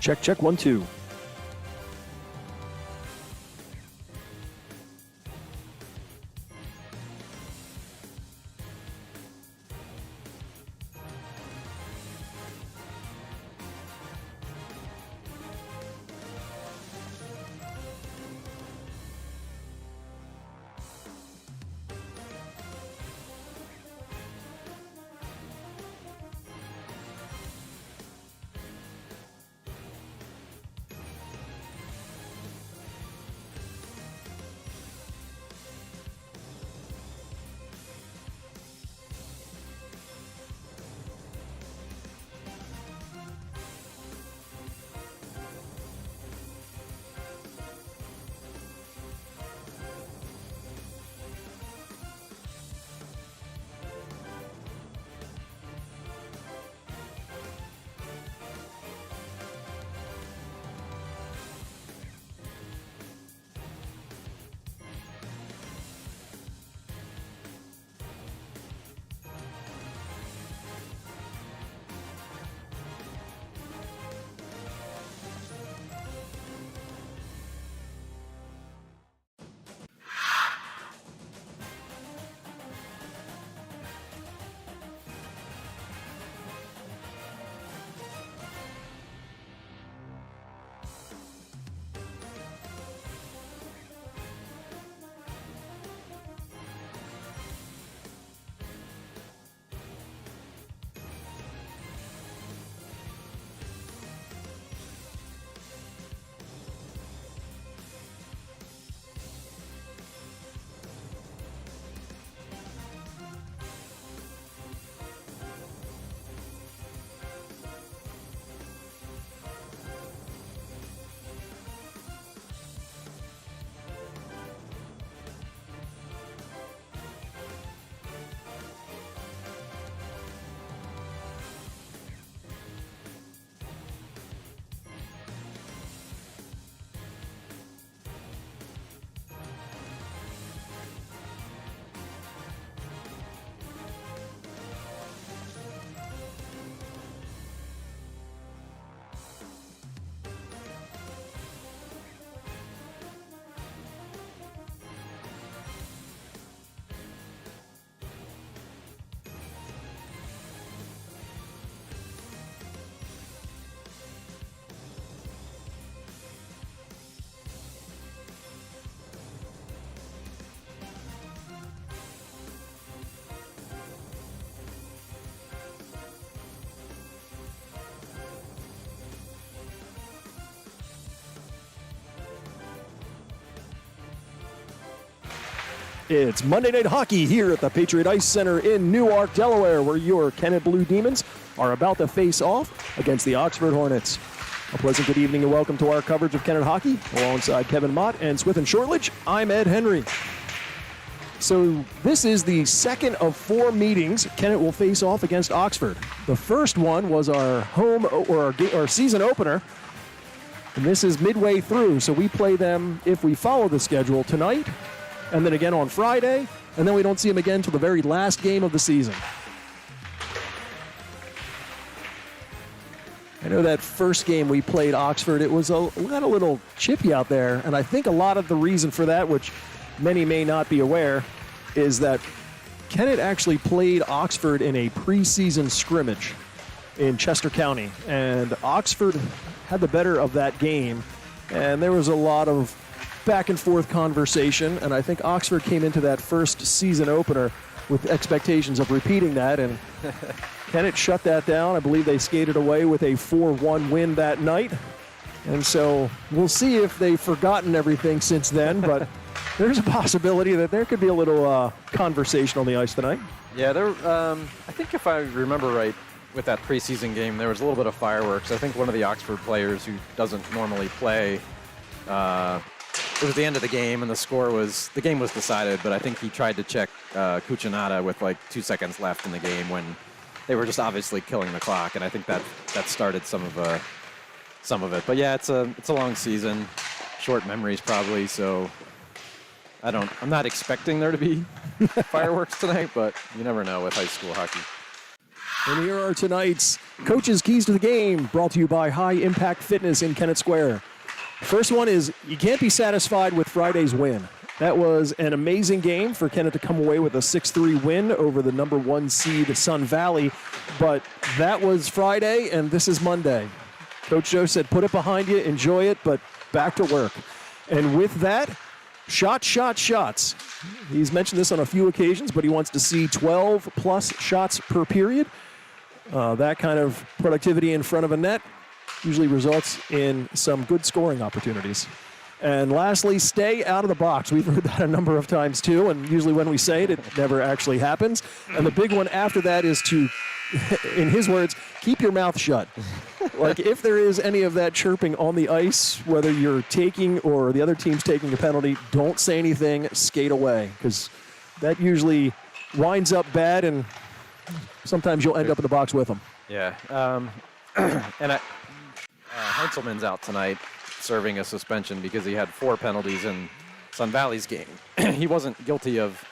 Check, check, 1, 2. It's Monday Night Hockey here at the Patriot Ice Center in Newark, Delaware, where your Kennett Blue Demons are about to face off against the Oxford Hornets. A pleasant good evening and welcome to our coverage of Kennett Hockey. Alongside Kevin Mott and Swithin Shortledge, I'm Ed Henry. So this is the second of 4 meetings Kennett will face off against Oxford. The first one was our home or our season opener, and this is midway through, so we play them, if we follow the schedule, tonight, and then again on Friday, and then we don't see them again until the very last game of the season. I know that first game we played Oxford, it was a little chippy out there, and I think a lot of the reason for that, which many may not be aware, is that Kennett actually played Oxford in a preseason scrimmage in Chester County, and Oxford had the better of that game, and there was a lot of back and forth conversation, and I think Oxford came into that first season opener with expectations of repeating that, and Kennett shut that down. I believe they skated away with a 4-1 win that night, and so we'll see if they've forgotten everything since then, but there's a possibility that there could be a little conversation on the ice tonight. Yeah, I think if I remember right, with that preseason game, there was a little bit of fireworks. I think one of the Oxford players who doesn't normally play, it was the end of the game, and the game was decided, but I think he tried to check Cucinato with like 2 seconds left in the game when they were just obviously killing the clock, and I think that started some of it. But yeah, it's a long season, short memories probably, so I'm not expecting there to be fireworks tonight, but you never know with high school hockey. And here are tonight's Coach's Keys to the Game, brought to you by High Impact Fitness in Kennett Square. First one is, you can't be satisfied with Friday's win. That was an amazing game for Kennett to come away with a 6-3 win over the number 1 seed Sun Valley. But that was Friday, and this is Monday. Coach Joe said, put it behind you, enjoy it, but back to work. And with that, shots. He's mentioned this on a few occasions, but he wants to see 12-plus shots per period. That kind of productivity in front of a net usually results in some good scoring opportunities. And lastly, stay out of the box. We've heard that a number of times too, and usually when we say it, it never actually happens. And the big one after that is to, in his words, keep your mouth shut. Like, if there is any of that chirping on the ice, whether you're taking or the other team's taking a penalty, don't say anything, skate away, because that usually winds up bad, and sometimes you'll end up in the box with them. Yeah. And Heinzelman's out tonight, serving a suspension because he had 4 penalties in Sun Valley's game. He wasn't guilty of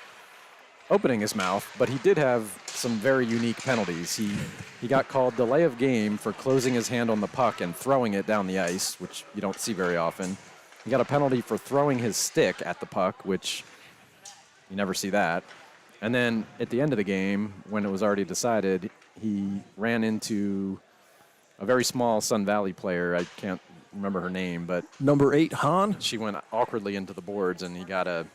opening his mouth, but he did have some very unique penalties. He got called delay of game for closing his hand on the puck and throwing it down the ice, which you don't see very often. He got a penalty for throwing his stick at the puck, which you never see that. And then at the end of the game, when it was already decided, he ran into a very small Sun Valley player. I can't remember her name, but Number 8, Hahn. she went awkwardly into the boards, and he got a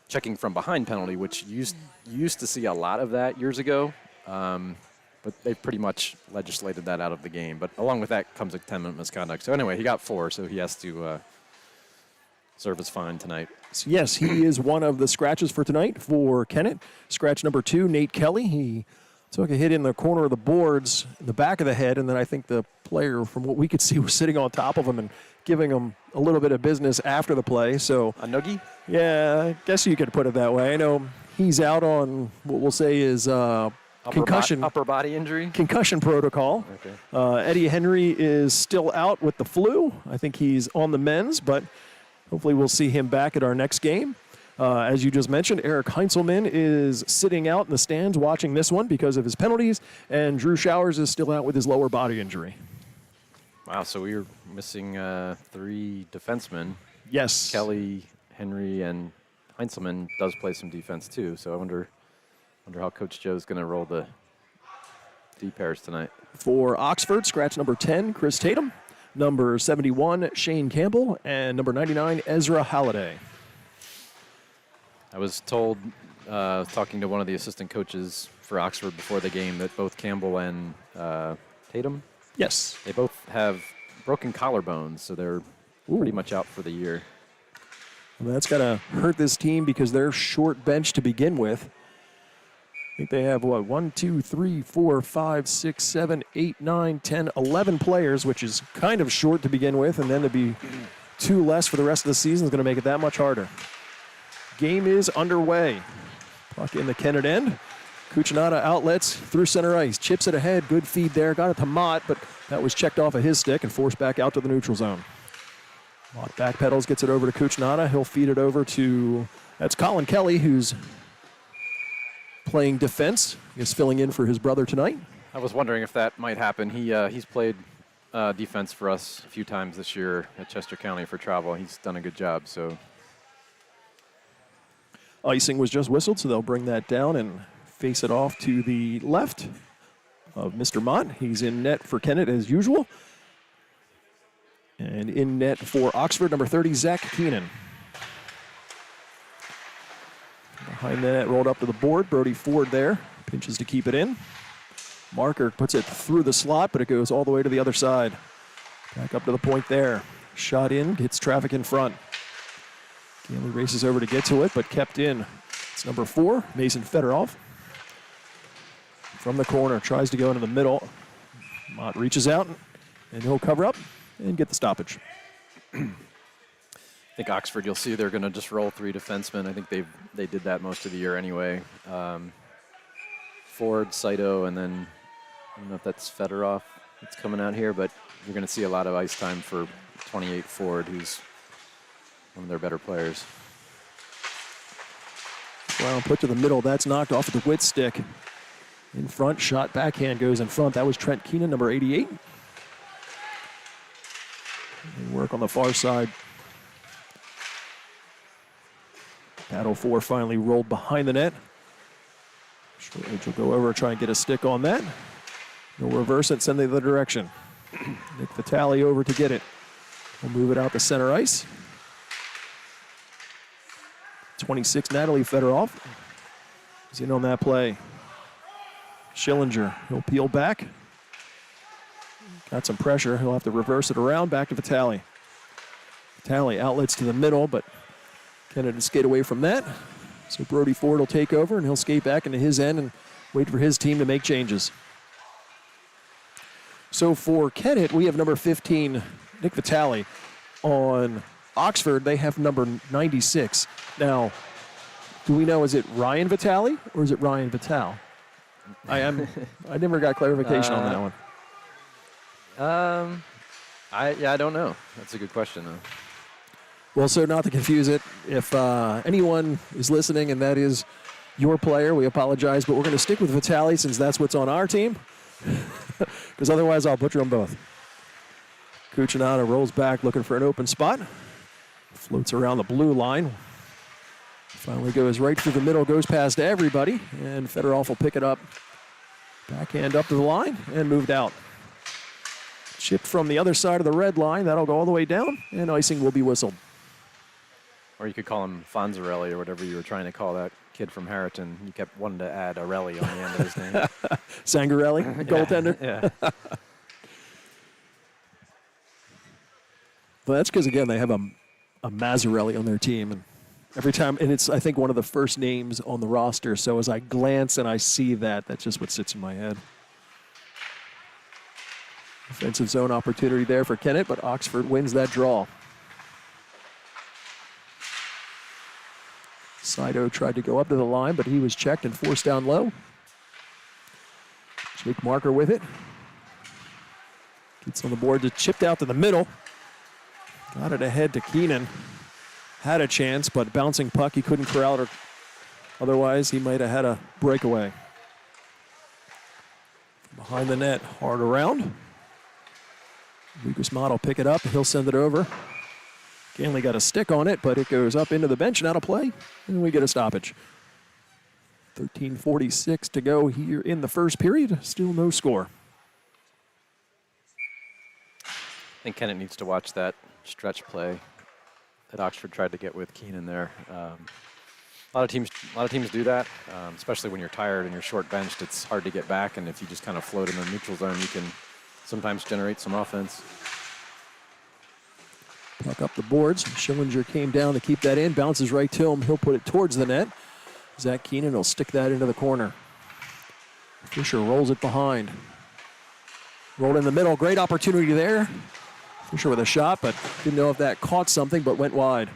checking from behind penalty, which you used to see a lot of that years ago, but they pretty much legislated that out of the game. But along with that comes a 10-minute misconduct. So anyway, he got 4, so he has to serve his fine tonight. Yes, he is one of the scratches for tonight for Kennett. Scratch number 2, Nate Kelly. He took a hit in the corner of the boards, in the back of the head, and then I think the player, from what we could see, was sitting on top of him and giving him a little bit of business after the play. So A noogie? yeah, I guess you could put it that way. I know he's out on what we'll say is concussion. Upper body injury? Concussion protocol. Okay. Eddie Henry is still out with the flu. I think he's on the mends, but hopefully we'll see him back at our next game. As you just mentioned, Eric Heinzelman is sitting out in the stands watching this one because of his penalties, and Drew Showers is still out with his lower body injury. Wow, so we were missing 3 defensemen. Yes. Kelly, Henry, and Heinzelman does play some defense too, so I wonder how Coach Joe's going to roll the D pairs tonight. For Oxford, scratch number 10, Chris Tatum. Number 71, Shane Campbell. And number 99, Ezra Halliday. I was told, talking to one of the assistant coaches for Oxford before the game, that both Campbell and Tatum, Yes. they both have broken collarbones, so they're pretty much out for the year. Well, that's going to hurt this team because they're short bench to begin with. I think they have, 1, 2, 3, 4, 5, 6, 7, 8, 9, 10, 11 players, which is kind of short to begin with, and then to be 2 less for the rest of the season is going to make it that much harder. Game is underway. Puck in the Kennett end. Kuchinada outlets through center ice. Chips it ahead. Good feed there. Got it to Mott, but that was checked off of his stick and forced back out to the neutral zone. Mott backpedals, gets it over to Kuchinada. He'll feed it over to, that's Colin Kelly, who's playing defense. He's filling in for his brother tonight. I was wondering if that might happen. He's played defense for us a few times this year at Chester County for travel. He's done a good job, so. Icing was just whistled, so they'll bring that down and face it off to the left of Mr. Mott. He's in net for Kennett as usual. And in net for Oxford, number 30, Zach Keenan. Behind the net, rolled up to the board. Brody Ford there, pinches to keep it in. Marker puts it through the slot, but it goes all the way to the other side. Back up to the point there. Shot in, gets traffic in front. Gailey races over to get to it, but kept in. It's number 4, Mason Fedorov. From the corner, tries to go into the middle. Mott reaches out, and he'll cover up and get the stoppage. I think Oxford, you'll see they're going to just roll 3 defensemen. I think they did that most of the year anyway. Ford, Saito, and then I don't know if that's Fedorov that's coming out here, but you're going to see a lot of ice time for 28 Ford, who's one of their better players. Well, put to the middle. That's knocked off with the Witt stick. In front, shot backhand goes in front. That was Trent Keenan, number 88. They work on the far side. Battle 4 finally rolled behind the net. Shortridge will go over and try and get a stick on that. He'll reverse it, send it the other direction. Nick Vitale over to get it. We'll move it out to center ice. 26, Natalie Fedorov is in on that play. Schillinger, he'll peel back. Got some pressure. He'll have to reverse it around, back to Vitale. Vitale outlets to the middle, but Kennett to skate away from that. So Brody Ford will take over, and he'll skate back into his end and wait for his team to make changes. So for Kennett, we have number 15, Nick Vitale. On Oxford, they have number 96. Now, do we know, is it Ryan Vitale or is it Ryan Vital? I never got clarification on that one. I don't know. That's a good question, though. Well, so not to confuse it, if anyone is listening and that is your player, we apologize, but we're going to stick with Vitale since that's what's on our team, because otherwise I'll butcher them both. Cucinotta rolls back looking for an open spot. Floats around the blue line. Finally goes right through the middle, goes past everybody, and Fedorov will pick it up. Backhand up to the line and moved out. Chipped from the other side of the red line. That'll go all the way down, and icing will be whistled. Or you could call him Fonzarelli or whatever you were trying to call that kid from Harriton. You kept wanting to add Arelli on the end of his name. Sangarelli, goaltender. Yeah. But that's because, again, they have a Mazzarelli on their team. And every time, and it's, I think, one of the first names on the roster. So as I glance and I see that, that's just what sits in my head. Offensive zone opportunity there for Kennett, but Oxford wins that draw. Saito tried to go up to the line, but he was checked and forced down low. Jake Marker with it. Gets on the board, just chipped out to the middle. Got it ahead to Keenan. Had a chance, but bouncing puck, he couldn't corral it. Otherwise, he might have had a breakaway. Behind the net, hard around. Lucas Mott will pick it up. He'll send it over. Ganley got a stick on it, but it goes up into the bench and out of play, and we get a stoppage. 13:46 to go here in the first period. Still no score. I think Kennett needs to watch that stretch play that Oxford tried to get with Keenan there. A lot of teams do that, especially when you're tired and you're short benched. It's hard to get back, and if you just kind of float in the neutral zone, you can sometimes generate some offense. Puck up the boards. Schillinger came down to keep that in. Bounces right to him. He'll put it towards the net. Zach Keenan will stick that into the corner. Fisher rolls it behind. Rolled in the middle. Great opportunity there. Fisher with a shot, but didn't know if that caught something, but went wide.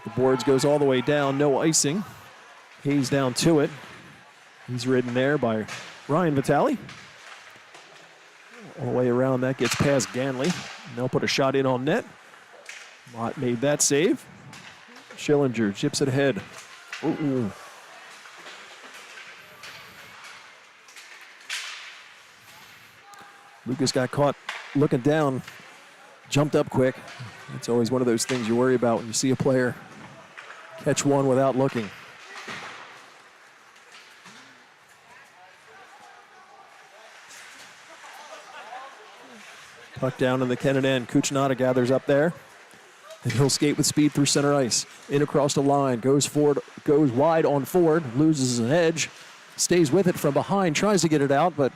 The boards goes all the way down. No icing. Hayes down to it. He's ridden there by Ryan Vitale. All the way around, that gets past Ganley. And they'll put a shot in on net. Mott made that save. Schillinger chips it ahead. Ooh. Lucas got caught looking down, jumped up quick. It's always one of those things you worry about when you see a player catch one without looking. Puck down in the Kennett end. Cucinotta gathers up there. And he'll skate with speed through center ice. In across the line. Goes forward, goes wide on Ford. Loses an edge. Stays with it from behind. Tries to get it out, but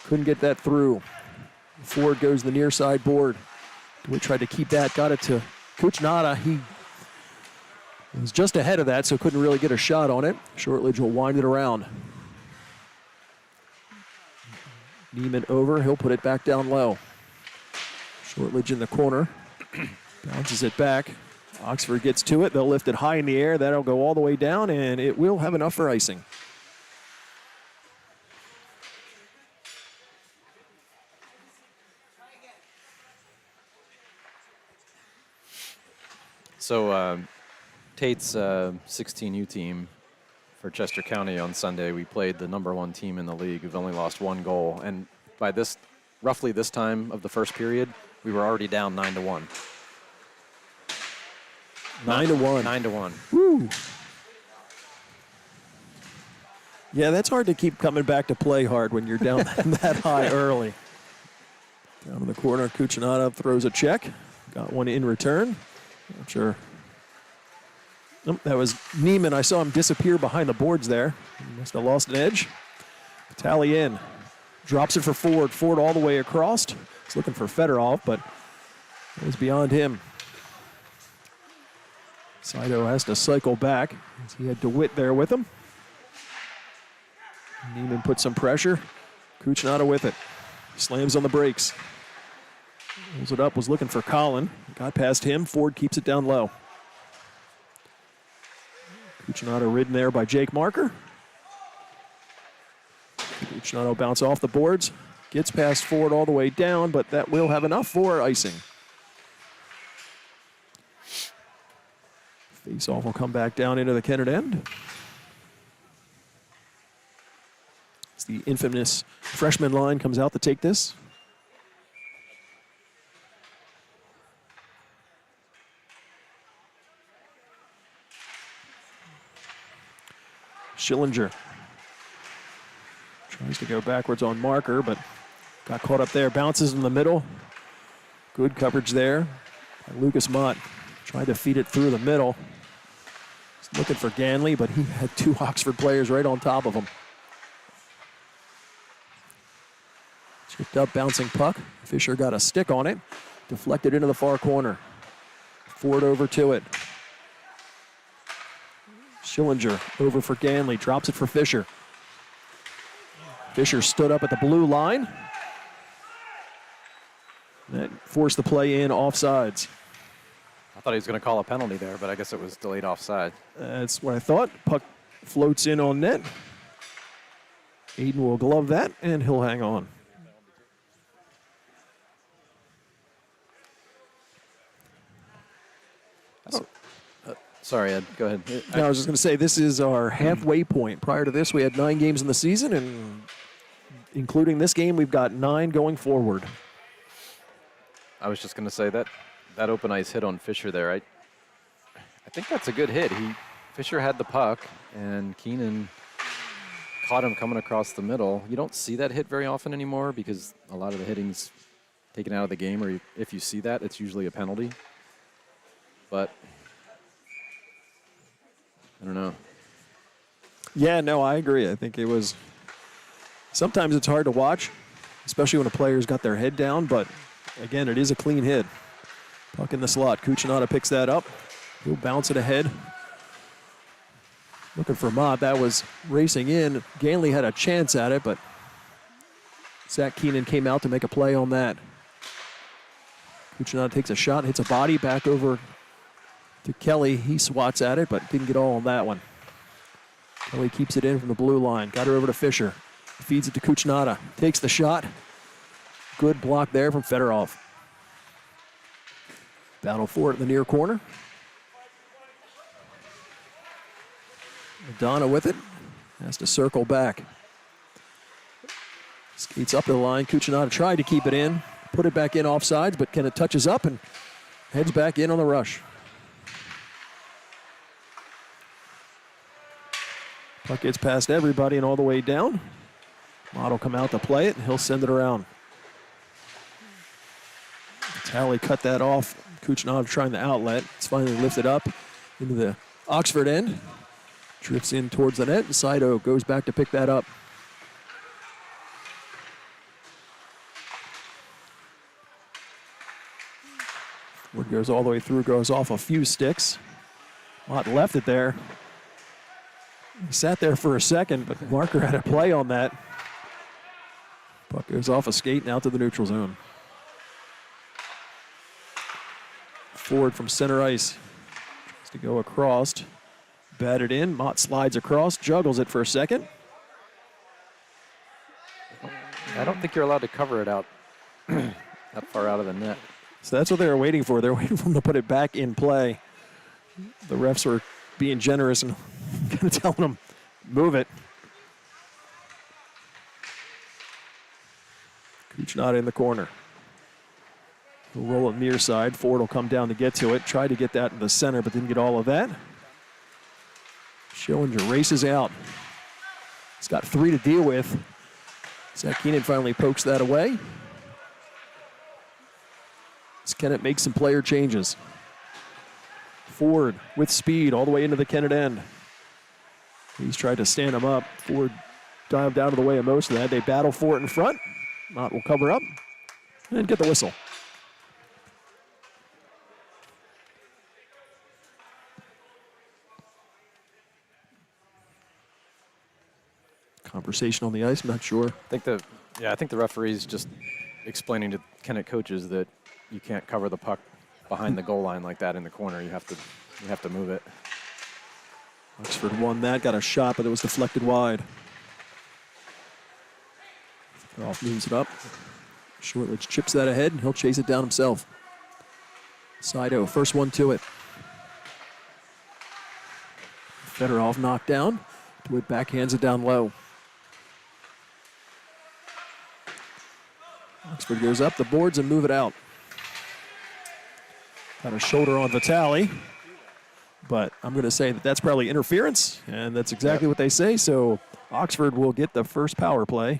couldn't get that through. Ford goes to the near side board. We tried to keep that. Got it to Cucinotta. He was just ahead of that, so couldn't really get a shot on it. Shortridge will wind it around. Neiman over. He'll put it back down low. Shortridge in the corner. Bounces it back. Oxford gets to it. They'll lift it high in the air. That'll go all the way down, and it will have enough for icing. So Tate's 16U team for Chester County on Sunday. We played the #1 team in the league who've only lost 1 goal. And by roughly this time of the first period, we were already down 9-1. 9-1. 9-1. Woo. Yeah, that's hard to keep coming back to play hard when you're down that high early. Down in the corner, Cucinotta throws a check. Got one in return. Not sure. Nope, that was Neiman. I saw him disappear behind the boards there. He must have lost an edge. Tally in. Drops it for Ford. Ford all the way across. He's looking for Fedorov, but it was beyond him. Saito has to cycle back. He had DeWitt there with him. Neiman puts some pressure. Cucinotta with it. Slams on the brakes. Pulls it up, was looking for Colin. Got past him. Ford keeps it down low. Cucinotta ridden there by Jake Marker. Cucinotta bounce off the boards. Gets past Ford all the way down, but that will have enough for icing. Face-off will come back down into the Kennett end. It's the infamous freshman line comes out to take this. Schillinger tries to go backwards on Marker, but got caught up there. Bounces in the middle. Good coverage there by Lucas Mott. Tried to feed it through the middle. He's looking for Ganley, but he had 2 Oxford players right on top of him. Chipped up, bouncing puck. Fisher got a stick on it. Deflected into the far corner. Ford over to it. Schillinger over for Ganley. Drops it for Fisher. Fisher stood up at the blue line. That forced the play in offsides. I thought he was going to call a penalty there, but I guess it was delayed offside. That's what I thought. Puck floats in on net. Aiden will glove that, and he'll hang on. Sorry, Ed, go ahead. No, I was just going to say, this is our halfway point. Prior to this, we had 9 games in the season, and including this game, we've got 9 going forward. I was just going to say that open ice hit on Fisher there. I think that's a good hit. Fisher had the puck, and Keenan caught him coming across the middle. You don't see that hit very often anymore because a lot of the hitting's taken out of the game, or if you see that, it's usually a penalty. But I don't know. Yeah, no, I agree. I think it was, sometimes it's hard to watch, especially when a player's got their head down, but again, it is a clean hit. Puck in the slot. Cucinotta picks that up. He'll bounce it ahead. Looking for Mott. That was racing in. Ganley had a chance at it, but Zach Keenan came out to make a play on that. Cucinotta takes a shot, hits a body back over to Kelly. He swats at it, but didn't get all on that one. Kelly keeps it in from the blue line. Got her over to Fisher. Feeds it to Cucinotta. Takes the shot. Good block there from Fedorov. Battle for it in the near corner. Madonna with it. Has to circle back. Skates up the line. Cucinotta tried to keep it in. Put it back in offsides, but Kennett touches up and heads back in on the rush. Puck gets past everybody and all the way down. Mott will come out to play it, and he'll send it around. Tally cut that off. Cucinotta trying the outlet. It's finally lifted up into the Oxford end. Drifts in towards the net, and Saito goes back to pick that up. Word goes all the way through, goes off a few sticks. Mott left it there. He sat there for a second, but Marker had a play on that. Puck goes off a skate and out to the neutral zone. Ford from center ice. Tries to go across. Batted in. Mott slides across, juggles it for a second. I don't think you're allowed to cover it out that far out of the net. So that's what they were waiting for. They're waiting for him to put it back in play. The refs were being generous and kind of telling him, Move it. Kuchnada in the corner. He'll roll it near side. Ford will come down to get to it. Tried to get that in the center, but didn't get all of that. Schillinger races out. He's got 3 to deal with. Zach Kennett finally pokes that away. As Kennett makes some player changes. Ford with speed all the way into the Kennett end. He's tried to stand him up. Ford dived out of the way of most of that. They battle for it in front. Mott will cover up and get the whistle. Conversation on the ice, I'm not sure. I think the referee's just explaining to Kennett coaches that you can't cover the puck behind the goal line like that in the corner. You have to move it. Oxford won that, got a shot, but it was deflected wide. Fedorov moves it up. Shortledge chips that ahead, and he'll chase it down himself. Saido, first one to it. Fedorov knocked down. DeWitt backhands it down low. Oxford goes up the boards and move it out. Got a shoulder on Vitale, but I'm going to say that that's probably interference, and that's exactly what they say. So Oxford will get the first power play,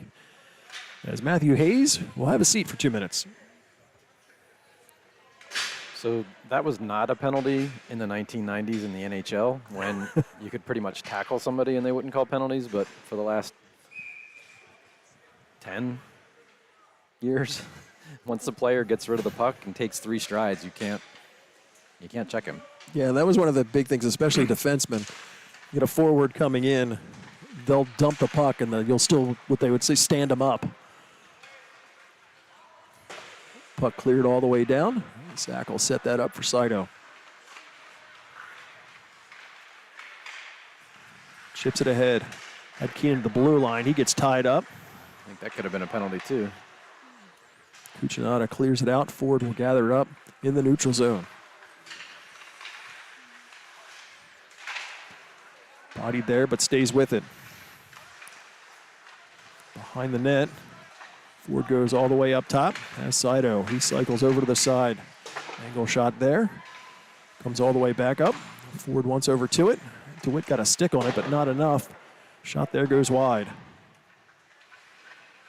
as Matthew Hayes will have a seat for 2 minutes. So that was not a penalty in the 1990s in the NHL when you could pretty much tackle somebody and they wouldn't call penalties, but for the last 10 years, once the player gets rid of the puck and takes 3 strides, you can't check him. Yeah, that was one of the big things, especially defensemen. You get a forward coming in, they'll dump the puck and you'll still, what they would say, stand them up. Puck cleared all the way down. Zach will set that up for Saido. Chips it ahead. Had Keenan to the blue line. He gets tied up. I think that could have been a penalty too. Kuchnada clears it out. Ford will gather it up in the neutral zone. Bodied there, but stays with it. Behind the net. Ford goes all the way up top. As Saido, he cycles over to the side. Angle shot there. Comes all the way back up. Ford once over to it. DeWitt got a stick on it, but not enough. Shot there goes wide.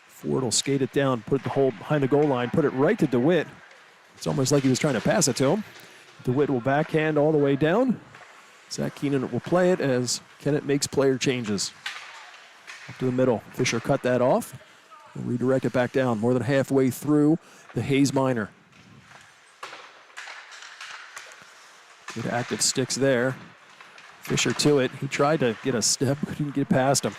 Ford will skate it down, put the hole behind the goal line, put it right to DeWitt. It's almost like he was trying to pass it to him. DeWitt will backhand all the way down. Zach Keenan will play it as Kennett makes player changes. Up to the middle. Fisher cut that off. We'll redirect it back down more than halfway through the Hayes minor. Good active sticks there. Fisher to it. He tried to get a step, but didn't get past him.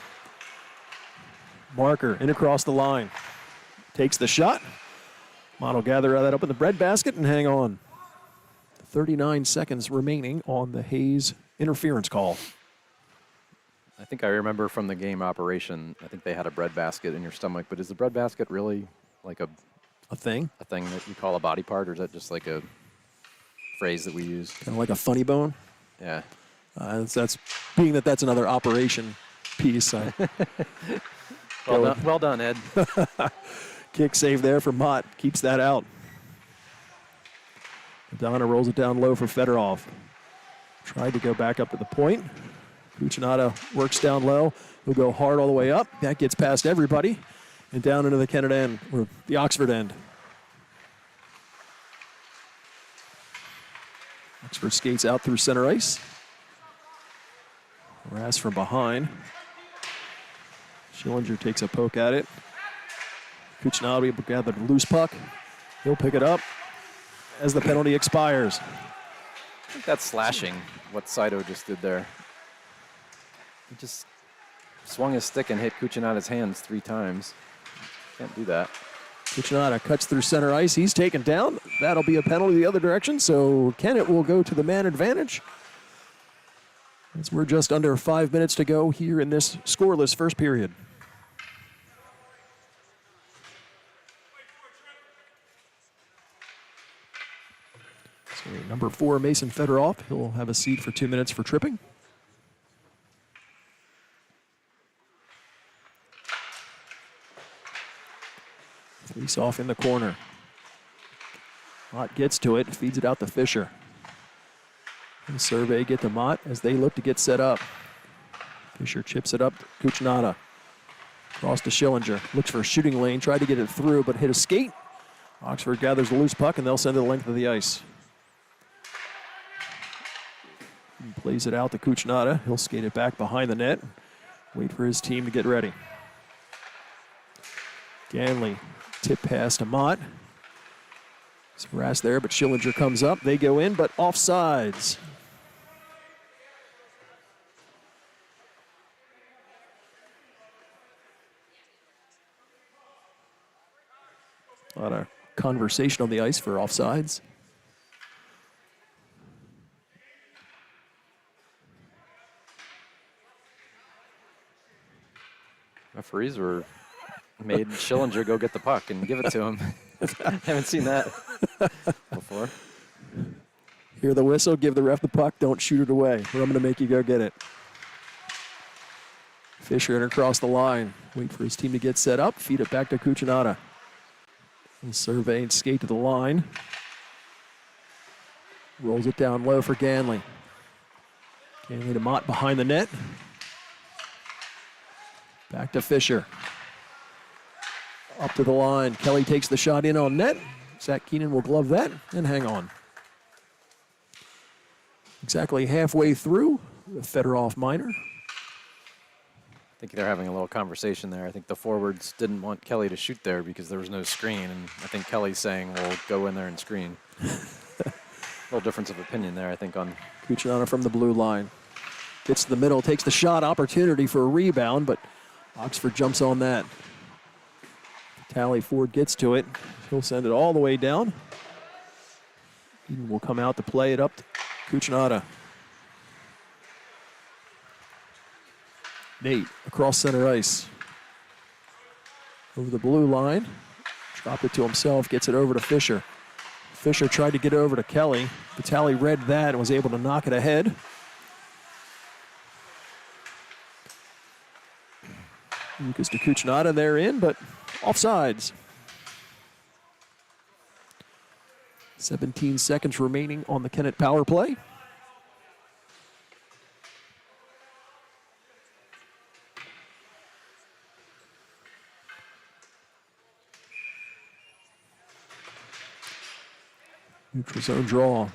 Marker in across the line. Takes the shot. Mott will gather that up in the breadbasket and hang on. 39 seconds remaining on the Hayes interference call. I think I remember from the game operation, I think they had a breadbasket in your stomach, but is the breadbasket really like a thing? A thing that you call a body part, or is that just like a phrase that we use? Kind of like a funny bone? Yeah. That's being that that's another operation piece. Well done, Ed. Kick save there for Mott. Keeps that out. Donna rolls it down low for Fedorov. Tried to go back up to the point. Kuchnada works down low. He'll go hard all the way up. That gets past everybody and down into the Kennett end, or the Oxford end. Oxford skates out through center ice. Rass from behind. Schillinger takes a poke at it. Kuchnada will be able to gather the loose puck. He'll pick it up as the penalty expires. I think that's slashing, what Saido just did there. He just swung his stick and hit Kuchnada's hands 3 times. Can't do that. Kuchnada cuts through center ice. He's taken down. That'll be a penalty the other direction, so Kennett will go to the man advantage. As we're just under 5 minutes to go here in this scoreless first period. So number 4, Mason Fedorov. He'll have a seat for 2 minutes for tripping. Face off in the corner. Mott gets to it, feeds it out to Fisher. And survey get to Mott as they look to get set up. Fisher chips it up to Cucinotta. Cross to Schillinger. Looks for a shooting lane, tried to get it through, but hit a skate. Oxford gathers the loose puck, and they'll send it the length of the ice. He plays it out to Cucinotta. He'll skate it back behind the net. Wait for his team to get ready. Ganley, tip pass to Mott. It's harassed there, but Schillinger comes up. They go in, but offsides. A lot of conversation on the ice for offsides. Referees made Schillinger go get the puck and give it to him. Haven't seen that before. Hear the whistle, give the ref the puck, don't shoot it away, or I'm going to make you go get it. Fisher in across the line. Wait for his team to get set up, feed it back to Cucinotta. Survey and skate to the line. Rolls it down low for Ganley. Ganley to Mott behind the net. Back to Fisher. Up to the line. Kelly takes the shot in on net. Zach Keenan will glove that and hang on. Exactly halfway through the Fedorov minor. I think they're having a little conversation there. I think the forwards didn't want Kelly to shoot there because there was no screen, and I think Kelly's saying, well, go in there and screen. Little difference of opinion there, I think, on Cucinotta from the blue line. Gets to the middle, takes the shot, opportunity for a rebound, but Oxford jumps on that. Tally Ford gets to it. He'll send it all the way down. Eden will come out to play it up to Cucinotta. Nate across center ice. Over the blue line. Dropped it to himself, gets it over to Fisher. Fisher tried to get it over to Kelly. Vitale read that and was able to knock it ahead. Lucas to Cucinotta, they're in, but offsides. 17 seconds remaining on the Kennett power play. Neutral zone draw.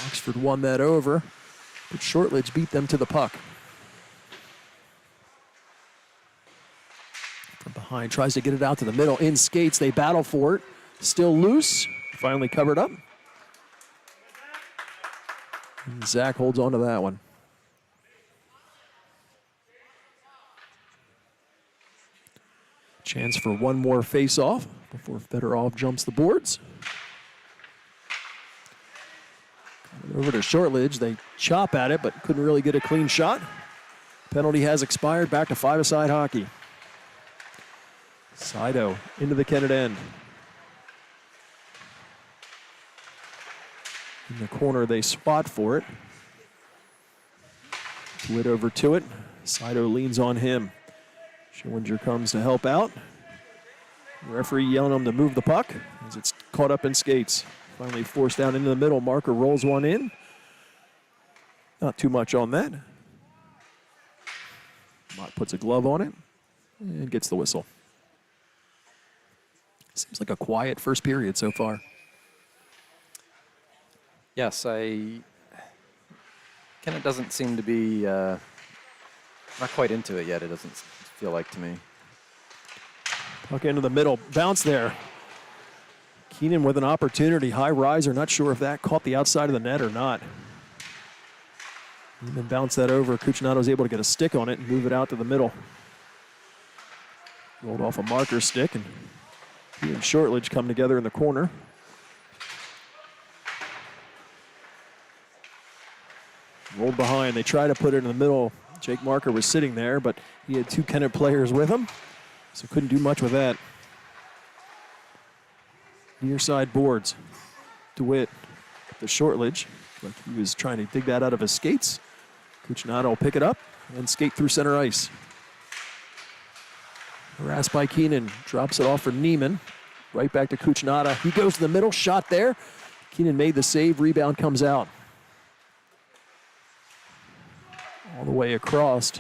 Oxford won that over, but Shortledge beat them to the puck. From behind, tries to get it out to the middle. In skates, they battle for it. Still loose, finally covered up. And Zach holds on to that one. Chance for one more face-off before Fedorov jumps the boards. Over to Shortledge. They chop at it, but couldn't really get a clean shot. Penalty has expired. Back to five-a-side hockey. Sido into the Kennett end. In the corner, they spot for it. Witt over to it. Sido leans on him. Schillinger comes to help out. Referee yelling at him to move the puck as it's caught up in skates. Finally forced down into the middle. Marker rolls one in. Not too much on that. Mott puts a glove on it and gets the whistle. Seems like a quiet first period so far. Yes, Kennett doesn't seem to be not quite into it yet, it doesn't feel like to me. Puck into the middle. Bounce there. Keenan with an opportunity. High riser. Not sure if that caught the outside of the net or not. And then bounce that over. Cucinotta was able to get a stick on it and move it out to the middle. Rolled off a marker stick, and he and Shortledge come together in the corner. Rolled behind. They try to put it in the middle. Jake Marker was sitting there, but he had two Kennett players with him, so couldn't do much with that. Near side boards. DeWitt, the Shortledge, like he was trying to dig that out of his skates. Cucinotta will pick it up and skate through center ice. Harassed by Keenan, drops it off for Neiman. Right back to Cucinotta. He goes to the middle, shot there. Keenan made the save, rebound comes out. All the way across.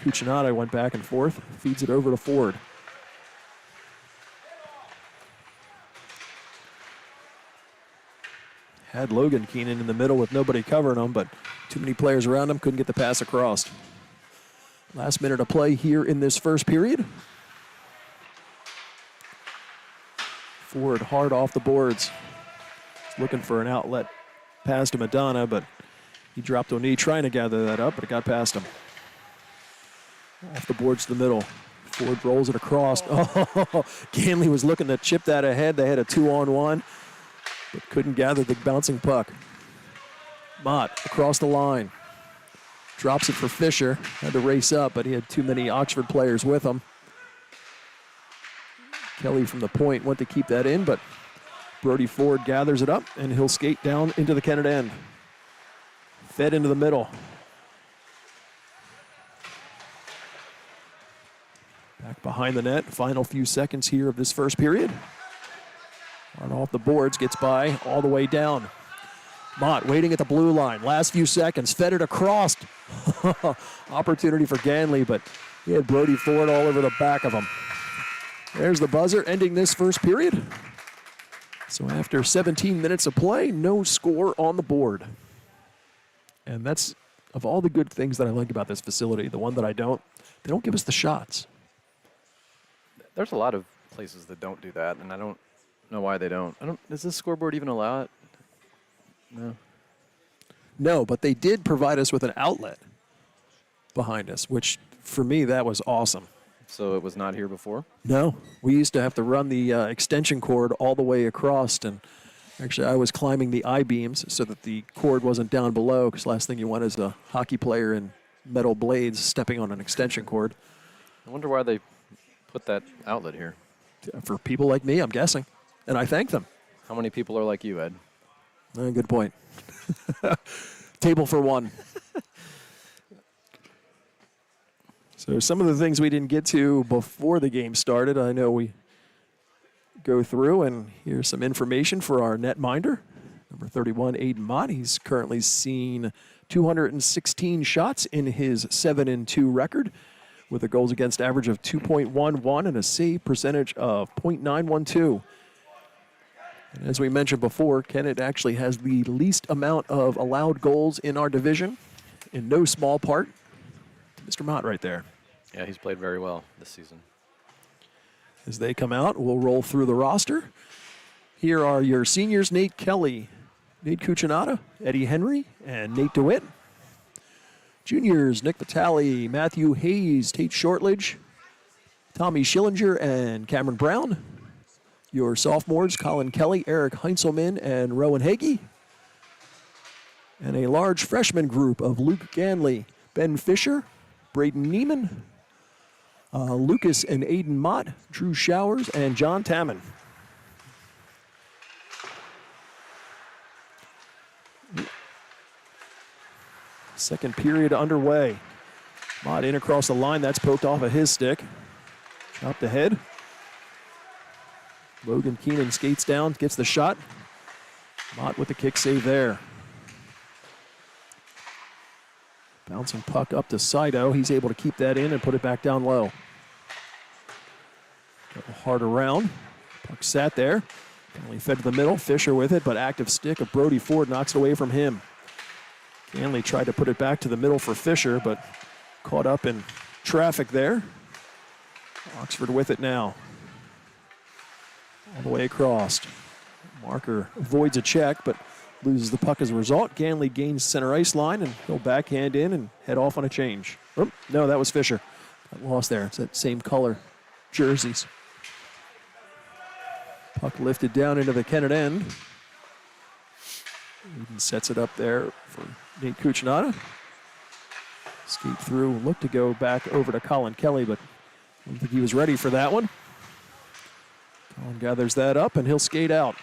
Cucinotta went back and forth, feeds it over to Ford. Had Logan Keenan in the middle with nobody covering him, but too many players around him, couldn't get the pass across. Last minute of play here in this first period. Ford hard off the boards. He's looking for an outlet pass to Madonna, but he dropped a knee trying to gather that up, but it got past him. Off the boards to the middle. Ford rolls it across. Oh, Ganley was looking to chip that ahead. They had a 2-on-1, but couldn't gather the bouncing puck. Mott across the line. Drops it for Fisher. Had to race up, but he had too many Oxford players with him. Kelly from the point went to keep that in, but Brody Ford gathers it up, and he'll skate down into the Kennett end. Fed into the middle. Back behind the net. Final few seconds here of this first period. Run off the boards, gets by all the way down. Mott waiting at the blue line. Last few seconds, fed it across. Opportunity for Ganley, but he had Brody Ford all over the back of him. There's the buzzer ending this first period. So after 17 minutes of play, no score on the board. And that's, of all the good things that I like about this facility, the one that I don't, they don't give us the shots. There's a lot of places that don't do that, and I don't know why they don't. Does this scoreboard even allow it? No. No, but they did provide us with an outlet behind us, which for me, that was awesome. So it was not here before? No. We used to have to run the extension cord all the way across, and actually I was climbing the I-beams so that the cord wasn't down below, because last thing you want is a hockey player in metal blades stepping on an extension cord. I wonder why they put that outlet here. For people like me, I'm guessing, and I thank them. How many people are like you, Ed? Good point. Table for one. So some of the things we didn't get to before the game started, I know we go through, and here's some information for our netminder. Number 31, Aiden Mott. He's currently seen 216 shots in his 7-2 record, with a goals against average of 2.11 and a save percentage of .912. And as we mentioned before, Kennett actually has the least amount of allowed goals in our division, in no small part Mr. Mott right there. Yeah, he's played very well this season. As they come out, we'll roll through the roster. Here are your seniors: Nate Kelly, Nate Cucinotta, Eddie Henry, and Nate DeWitt. Juniors: Nick Vitale, Matthew Hayes, Tate Shortledge, Tommy Schillinger, and Cameron Brown. Your sophomores: Colin Kelly, Eric Heinzelman, and Rowan Hagee. And a large freshman group of Luke Ganley, Ben Fisher, Braden Neiman, Lucas and Aiden Mott, Drew Showers, and John Tamman. Second period underway. Mott in across the line. That's poked off of his stick. Chopped ahead. Logan Keenan skates down, gets the shot. Mott with the kick save there. Bouncing puck up to Saito. He's able to keep that in and put it back down low. Hard around. Puck sat there. Ganley fed to the middle. Fisher with it, but active stick of Brody Ford knocks it away from him. Ganley tried to put it back to the middle for Fisher, but caught up in traffic there. Oxford with it now. All the way across. Marker avoids a check, but loses the puck as a result. Ganley gains center ice line, and he'll backhand in and head off on a change. Oh, no, that was Fisher. Got lost there. It's that same color jerseys. Puck lifted down into the Kennett end. Eden sets it up there for Nate Cucinotta. Skate through, looked to go back over to Colin Kelly, but I don't think he was ready for that one. Colin gathers that up, and he'll skate out.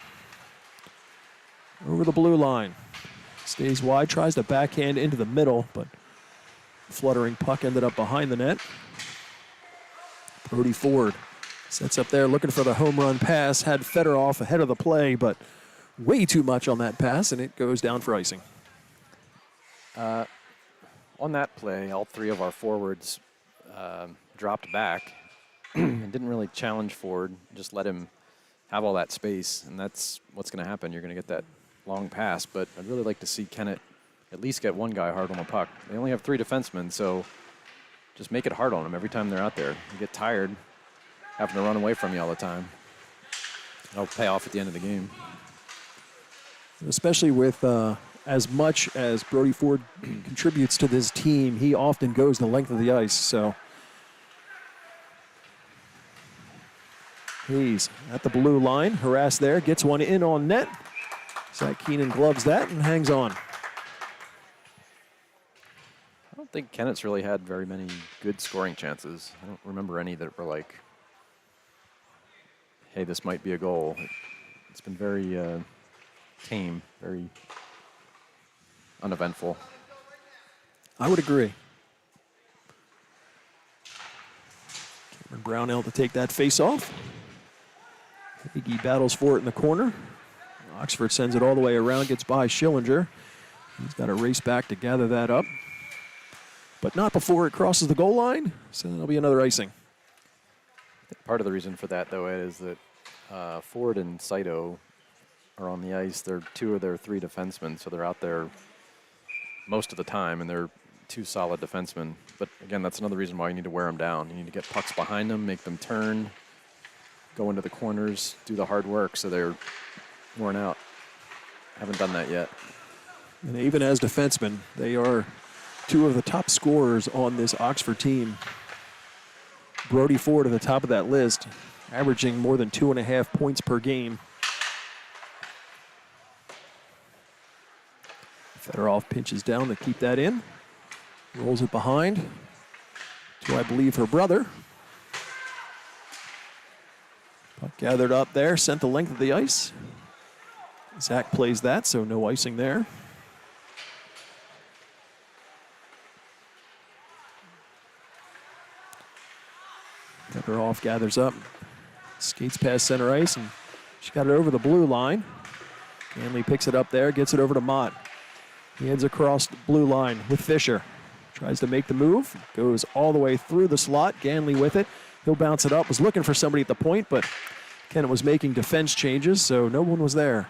Over the blue line. Stays wide, tries to backhand into the middle, but Fluttering puck ended up behind the net. Brody Ford sets up there looking for the home run pass. Had Fedorov ahead of the play, but way too much on that pass, and it goes down for icing. On that play, all three of our forwards dropped back and didn't really challenge Ford, just let him have all that space, and that's what's going to happen. You're going to get that long pass, but I'd really like to see Kennett at least get one guy hard on the puck. They only have 3 defensemen, so just make it hard on them every time they're out there. You get tired having to run away from you all the time. It'll pay off at the end of the game. Especially with as much as Brody Ford contributes to this team, he often goes the length of the ice. So Hayes at the blue line, harassed there, gets one in on net. Zach Keenan gloves that and hangs on. I don't think Kennett's really had very many good scoring chances. I don't remember any that were like, hey, this might be a goal. It's been very tame, very uneventful. I would agree. Cameron Brownell to take that face off. Higgy battles for it in the corner. Oxford sends it all the way around, gets by Schillinger. He's got to race back to gather that up. But not before it crosses the goal line, so that'll be another icing. I think part of the reason for that, though, Ed, is that Ford and Saito are on the ice. They're 2 of their 3 defensemen, so they're out there most of the time, and they're 2 solid defensemen. But again, that's another reason why you need to wear them down. You need to get pucks behind them, make them turn, go into the corners, do the hard work so they're worn out. Haven't done that yet. And even as defensemen, they are 2 of the top scorers on this Oxford team. Brody Ford at the top of that list, averaging more than 2.5 points per game. Fedorov pinches down to keep that in. Rolls it behind to, I believe, her brother. Puck gathered up there, sent the length of the ice. Zach plays that, so no icing there. Fedorov gathers up, skates past center ice, and she got it over the blue line. Ganley picks it up there, gets it over to Mott. He heads across the blue line with Fisher. Tries to make the move, goes all the way through the slot. Ganley with it. He'll bounce it up, was looking for somebody at the point, but Kennett was making defense changes, so no one was there.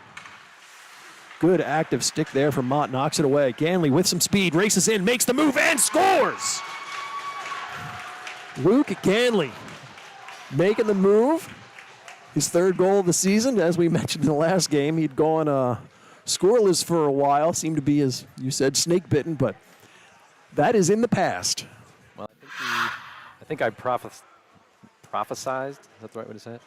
Good active stick there from Mott, knocks it away. Ganley with some speed, races in, makes the move, and scores! Luke Ganley making the move. His 3rd goal of the season. As we mentioned in the last game, he'd gone scoreless for a while. Seemed to be, as you said, snake bitten, but that is in the past. Well, I think I prophesized, is that the right way to say it?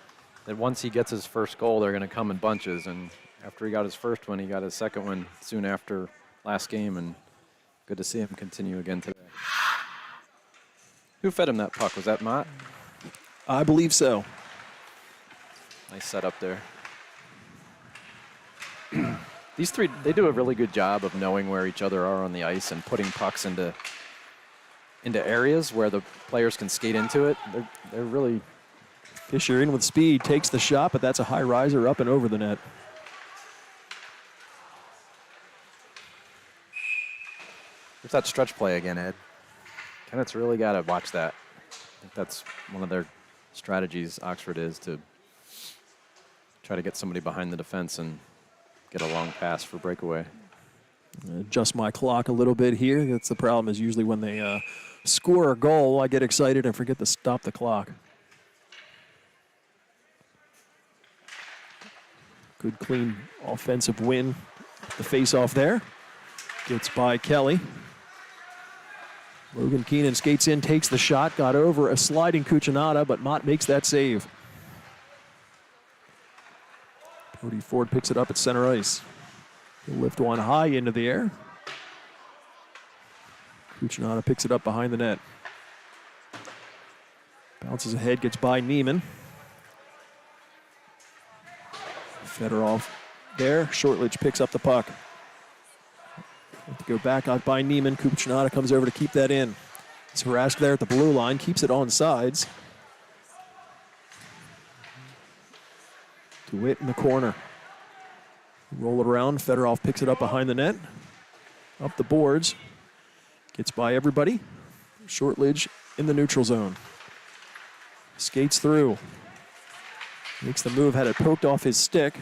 That once he gets his first goal, they're going to come in bunches. And after he got his first one, he got his second one soon after last game, and good to see him continue again today. Who fed him that puck? Was that Mott? I believe so. Nice setup there. These 3, they do a really good job of knowing where each other are on the ice and putting pucks into areas where the players can skate into it. They're really... Fisher in with speed, takes the shot, but that's a high riser up and over the net. There's that stretch play again, Ed. Kennett's really got to watch that. I think that's one of their strategies, Oxford, is to try to get somebody behind the defense and get a long pass for breakaway. Adjust my clock a little bit here. That's the problem, is usually when they score a goal, I get excited and forget to stop the clock. Good, clean offensive win. The face-off there. Gets by Kelly. Logan Keenan skates in, takes the shot, got over a sliding Cucinotta, but Mott makes that save. Brody Ford picks it up at center ice. He'll lift one high into the air. Cucinotta picks it up behind the net. Bounces ahead, gets by Neiman. Fedorov there. Shortledge picks up the puck. To go back out by Neiman. Cucinotta comes over to keep that in. It's harassed there at the blue line, keeps it on sides. DeWitt in the corner. Roll it around. Fedorov picks it up behind the net. Up the boards. Gets by everybody. Shortledge in the neutral zone. Skates through. Makes the move, had it poked off his stick.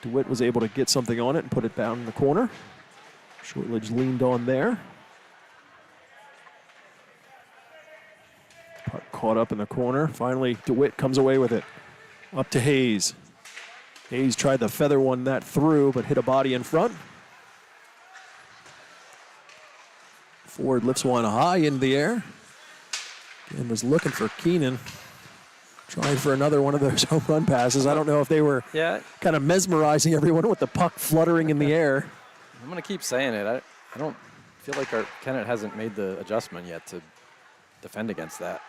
DeWitt was able to get something on it and put it down in the corner. Shortledge leaned on there. Puck caught up in the corner. Finally, DeWitt comes away with it. Up to Hayes. Hayes tried to feather one that through, but hit a body in front. Ford lifts one high in the air. And was looking for Keenan. Trying for another one of those home run passes. I don't know if they were kind of mesmerizing everyone with the puck fluttering in the air. I'm going to keep saying it. I don't feel like our Kennett hasn't made the adjustment yet to defend against that.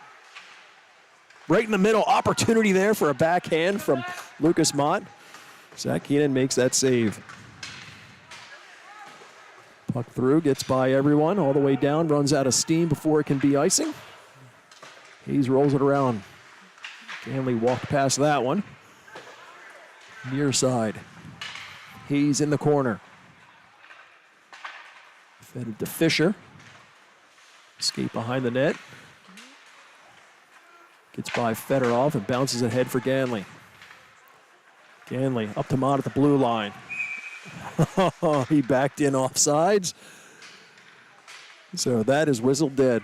Right in the middle, opportunity there for a backhand from Lucas Mott. Zach Keenan makes that save. Puck through, gets by everyone, all the way down, runs out of steam before it can be icing. Hayes rolls it around. Ganley walked past that one. Near side. Hayes in the corner. Fed it to Fisher. Escape behind the net. Gets by Fedorov and bounces ahead for Ganley. Ganley up to Mott at the blue line. He backed in offsides. So that is whistled dead.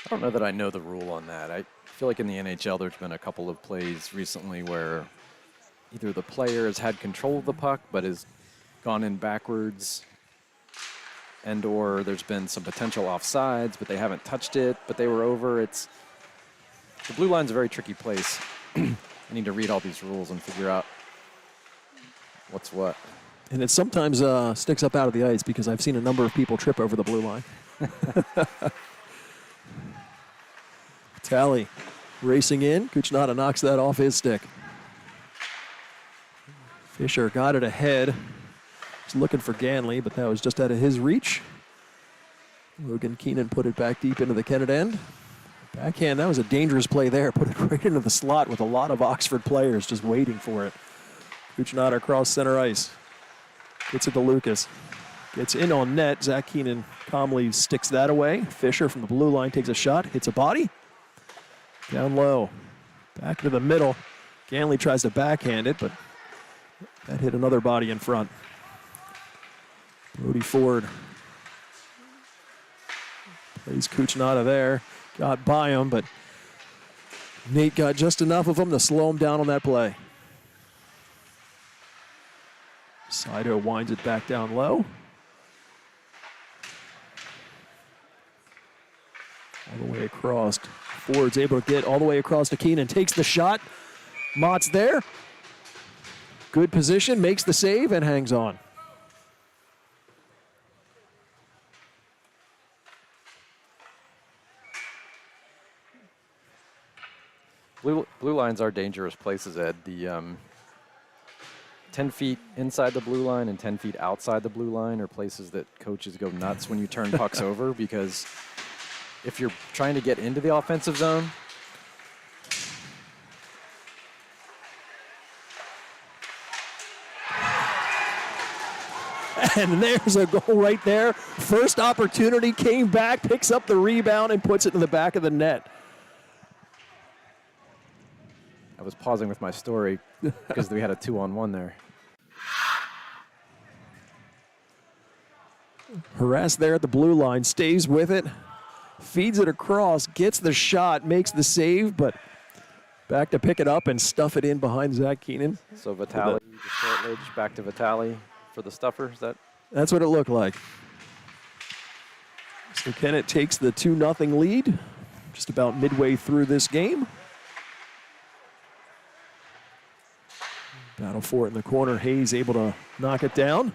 I don't know that I know the rule on that. I feel like in the NHL there's been a couple of plays recently where either the player has had control of the puck but has gone in backwards, and or there's been some potential offsides but they haven't touched it but they were over. The blue line's a very tricky place. I need to read all these rules and figure out what's what. And it sometimes sticks up out of the ice because I've seen a number of people trip over the blue line. Tally racing in. Kuchnada knocks that off his stick. Fisher got it ahead. He's looking for Ganley, but that was just out of his reach. Logan Keenan put it back deep into the Kennett end. Backhand, that was a dangerous play there. Put it right into the slot with a lot of Oxford players just waiting for it. Kuchnada across center ice. Gets it to Lucas. Gets in on net. Zach Keenan calmly sticks that away. Fisher from the blue line takes a shot, hits a body. Down low. Back to the middle. Ganley tries to backhand it, but that hit another body in front. Brody Ford plays Kuchnada there. Got by him, but Nate got just enough of him to slow him down on that play. Sido winds it back down low. All the way across. Ford's able to get all the way across to Keenan. Takes the shot. Mott's there. Good position, makes the save, and hangs on. Blue lines are dangerous places, Ed. The 10 feet inside the blue line and 10 feet outside the blue line are places that coaches go nuts when you turn pucks over, because if you're trying to get into the offensive zone, and there's a goal right there. First opportunity, came back, picks up the rebound, and puts it in the back of the net. I was pausing with my story because we had a 2-on-1 there. Harassed there at the blue line, stays with it, feeds it across, gets the shot, makes the save, but back to pick it up and stuff it in behind Zach Keenan. So Vitali, the Shortledge, back to Vitali for the stuffer. Is that? That's what it looked like. So Kennett takes the 2-0 lead just about midway through this game. Battle for it in the corner. Hayes able to knock it down.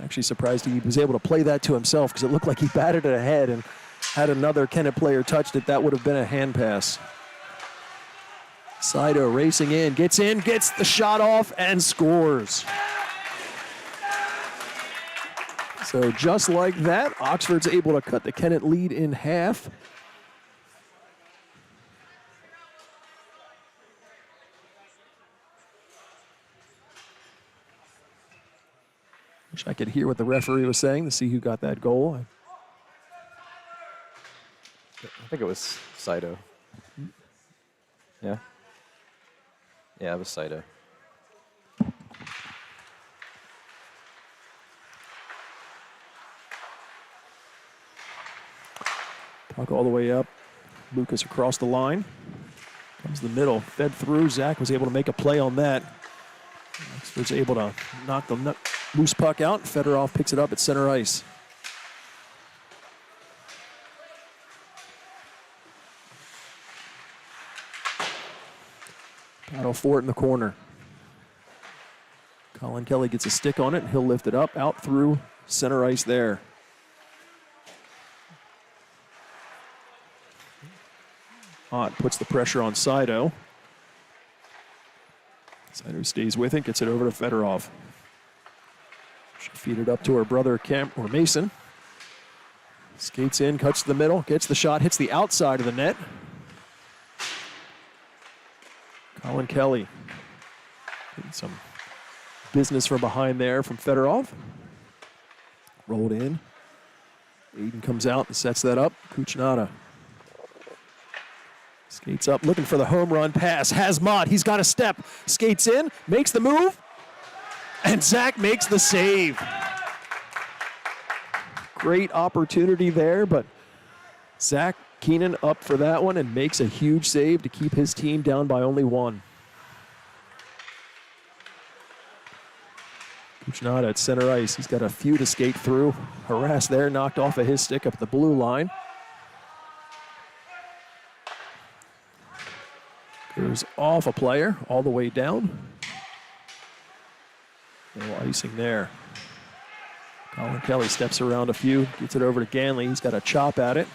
Actually surprised he was able to play that to himself because it looked like he batted it ahead, and had another Kennett player touched it, that would have been a hand pass. Saito racing in, gets the shot off, and scores. So just like that, Oxford's able to cut the Kennett lead in half. Wish I could hear what the referee was saying to see who got that goal. I think it was Saito. Yeah. Yeah, it was Saito. Puck all the way up. Lucas across the line. Comes the middle. Fed through. Zach was able to make a play on that. Was able to knock the loose puck out. Fedorov picks it up at center ice. Battle for it in the corner. Colin Kelly gets a stick on it. He'll lift it up out through center ice there. Ott puts the pressure on Saito. Saito stays with it, gets it over to Fedorov. She'll feed it up to her brother Mason. Skates in, cuts to the middle, gets the shot, hits the outside of the net. Colin Kelly getting some business from behind there from Fedorov. Rolled in. Aiden comes out and sets that up. Kuchnada skates up, looking for the home run pass. Has Mott. He's got a step. Skates in, makes the move, and Zach makes the save. Great opportunity there, but Zach Keenan up for that one and makes a huge save to keep his team down by only one. Kuchnada at center ice. He's got a few to skate through. Harassed there, knocked off of his stick up the blue line. Goes off a player all the way down. No icing there. Colin Kelly steps around a few, gets it over to Ganley. He's got a chop at it.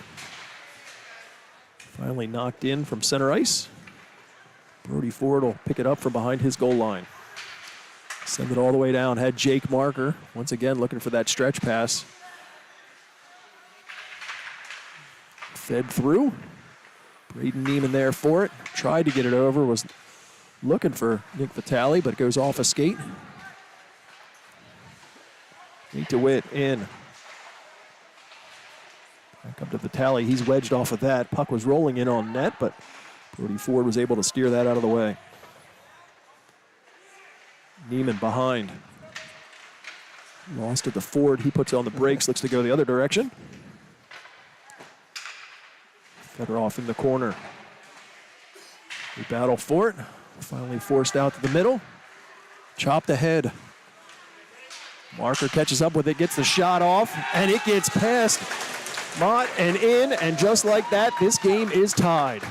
Finally knocked in from center ice. Brody Ford will pick it up from behind his goal line. Send it all the way down. Had Jake Marker once again looking for that stretch pass. Fed through. Braden Neiman there for it. Tried to get it over. Was looking for Nick Vitale, but it goes off a skate. Nate DeWitt in. Back up to Vitale. He's wedged off of that. Puck was rolling in on net, but Brody Ford was able to steer that out of the way. Neiman behind. Lost it to Ford. He puts on the brakes, looks to go the other direction. Fedorov in the corner. We battle for it. Finally forced out to the middle. Chopped ahead. Marker catches up with it, gets the shot off, and it gets past Mott and in, and just like that, this game is tied.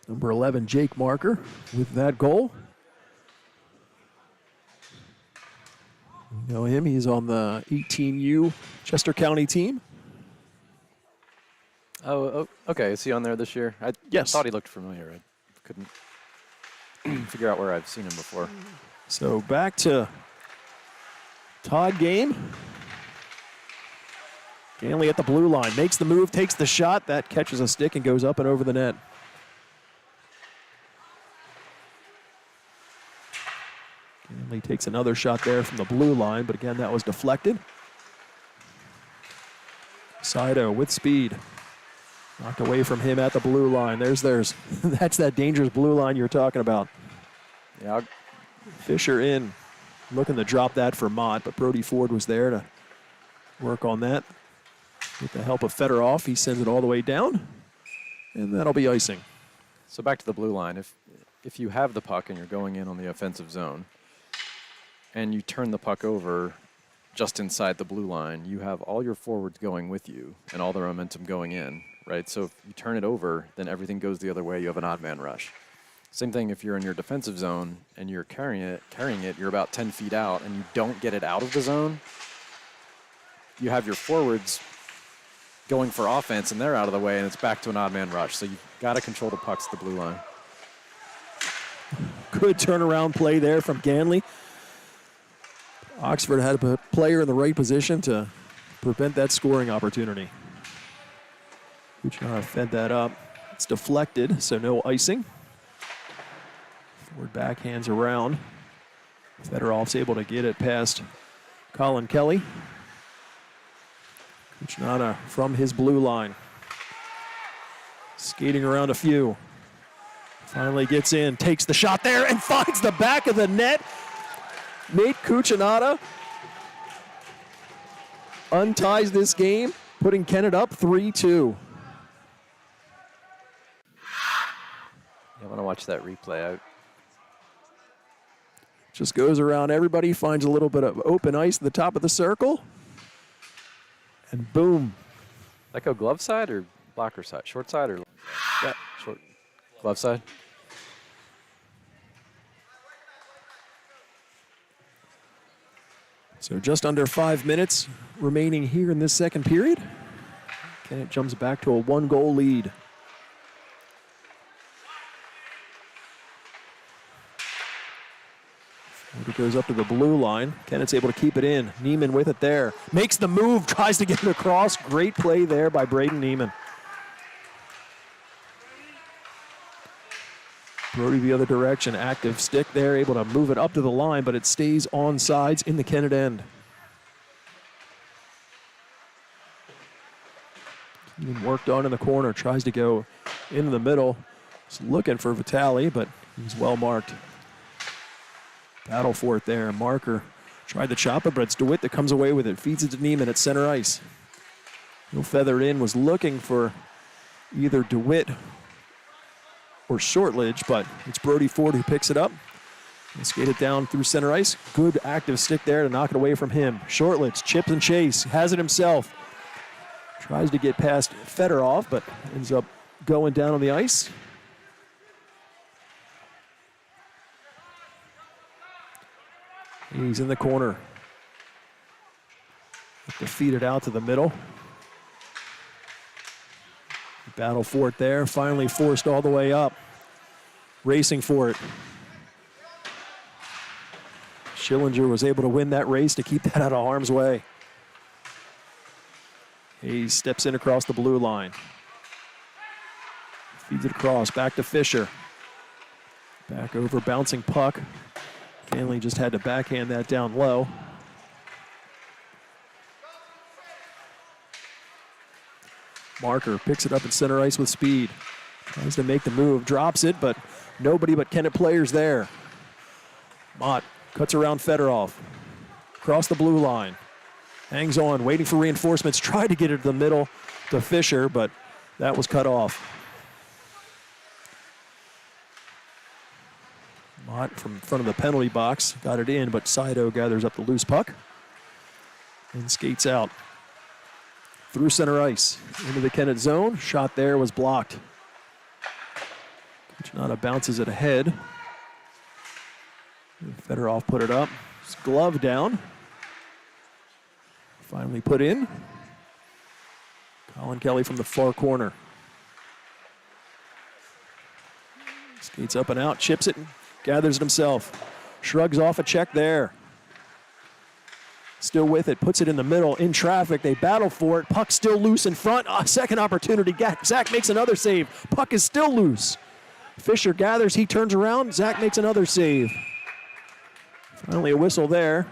Number 11, Jake Marker, with that goal. You know him, he's on the 18U Chester County team. Oh, okay. Is he on there this year? Yes. I thought he looked familiar. I couldn't figure out where I've seen him before. So back to Todd game. Ganley at the blue line, makes the move, takes the shot. That catches a stick and goes up and over the net. Ganley takes another shot there from the blue line, but again, that was deflected. Saito with speed. Knocked away from him at the blue line. There's that's that dangerous blue line you're talking about. Yeah. Fisher in, looking to drop that for Mott, but Brody Ford was there to work on that. With the help of Fedorov, he sends it all the way down, and that'll be icing. So back to the blue line. If you have the puck and you're going in on the offensive zone, and you turn the puck over just inside the blue line, you have all your forwards going with you and all the momentum going in, right? So if you turn it over, then everything goes the other way. You have an odd man rush. Same thing if you're in your defensive zone and you're carrying it, you're about 10 feet out and you don't get it out of the zone. You have your forwards going for offense and they're out of the way and it's back to an odd man rush. So you've got to control the pucks at the blue line. Good turnaround play there from Ganley. Oxford had a player in the right position to prevent that scoring opportunity. Kuchinov fed that up. It's deflected, so no icing. Forward backhands around. Fedorov's able to get it past Colin Kelly. Kuchinov from his blue line. Skating around a few. Finally gets in, takes the shot there, and finds the back of the net. Nate Kuchinov unties this game, putting Kennett up 3-2. I want to watch that replay. Just goes around everybody, finds a little bit of open ice at the top of the circle, and boom. That go glove side or blocker side? Short side or short glove side? So just under 5 minutes remaining here in this second period. Kennett jumps back to a 1-goal lead. It goes up to the blue line. Kennett's able to keep it in. Neiman with it there. Makes the move, tries to get it across. Great play there by Braden Neiman. Brody the other direction, active stick there, able to move it up to the line, but it stays on sides in the Kennett end. Being worked on in the corner, tries to go into the middle. He's looking for Vitale, but he's well marked. Battle for it there. Marker tried to chop it, but it's DeWitt that comes away with it. Feeds it to Neiman at center ice. He'll feather it in, was looking for either DeWitt or Shortledge, but it's Brody Ford who picks it up. And skate it down through center ice. Good active stick there to knock it away from him. Shortledge, chips and chase, has it himself. Tries to get past Fedorov, but ends up going down on the ice. He's in the corner. Have to feed it out to the middle. Battle for it there, finally forced all the way up. Racing for it. Schillinger was able to win that race to keep that out of harm's way. He steps in across the blue line. Feeds it across, back to Fisher. Back over, bouncing puck. Ganley just had to backhand that down low. Marker picks it up in center ice with speed. Tries to make the move, drops it, but nobody but Kennett players there. Mott cuts around Fedorov. Across the blue line. Hangs on, waiting for reinforcements. Tried to get it to the middle to Fisher, but that was cut off. Mott from front of the penalty box got it in, but Saito gathers up the loose puck and skates out. Through center ice, into the Kennett zone. Shot there was blocked. Kuchinov bounces it ahead. Fedorov put it up. His glove down. Finally put in. Colin Kelly from the far corner. Skates up and out, chips it, gathers it himself. Shrugs off a check there. Still with it, puts it in the middle, in traffic. They battle for it. Puck still loose in front. Second opportunity. Zach makes another save. Puck is still loose. Fisher gathers, he turns around. Zach makes another save. Finally a whistle there.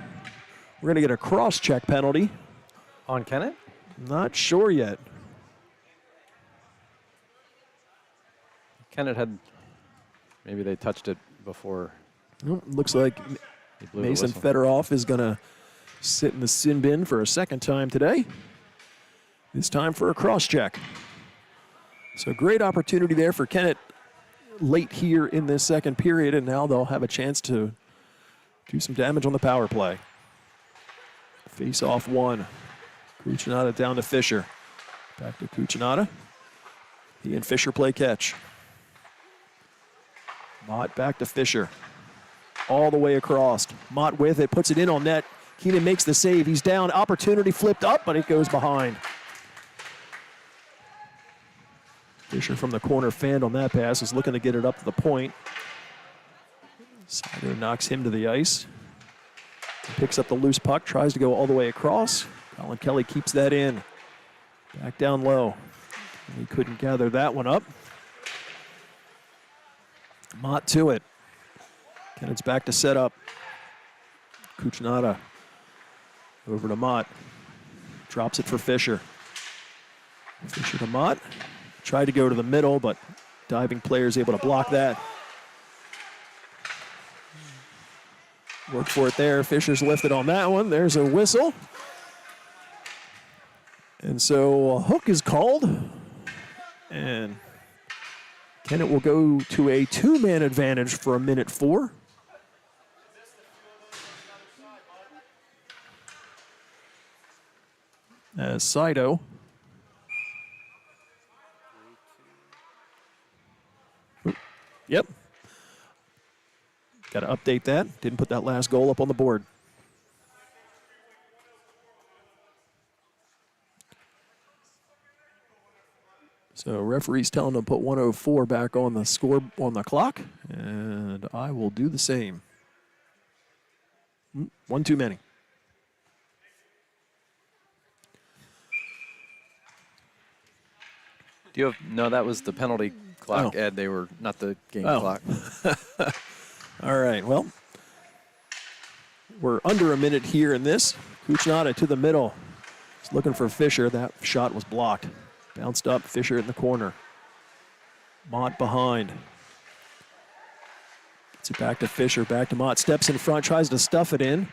We're going to get a cross-check penalty. On Kennett? Not sure yet. Kennett had, maybe they touched it before. Looks like Mason Fedorov is going to sit in the sin bin for a second time today. This time for a cross-check. So great opportunity there for Kennett late here in this second period, and now they'll have a chance to do some damage on the power play. Face off one. Kuchinov down to Fisher. Back to Kuchinov. He and Fisher play catch. Mott back to Fisher. All the way across. Mott with it, puts it in on net. Keenan makes the save. He's down. Opportunity flipped up, but it goes behind. Fisher from the corner fanned on that pass. Is looking to get it up to the point. Sider knocks him to the ice. He picks up the loose puck, tries to go all the way across. Colin Kelly keeps that in. Back down low. He couldn't gather that one up. Mott to it. Kennett's back to set up. Kuchnada over to Mott. Drops it for Fisher. Fisher to Mott. Tried to go to the middle, but diving player is able to block that. Work for it there. Fisher's lifted on that one. There's a whistle. And so a hook is called. And Kennett will go to a two-man advantage for a minute 4. As Saito Yep. Got to update that. Didn't put that last goal up on the board. So referee's telling them to put 1:04 back on the score on the clock, and I will do the same. One too many. Do you have, no, that was the penalty clock, Ed. They were not the game clock. All right, well, we're under a minute here in this. Kuchnada to the middle. He's looking for Fisher. That shot was blocked. Bounced up, Fisher in the corner. Mott behind. Gets it back to Fisher, back to Mott. Steps in front, tries to stuff it in.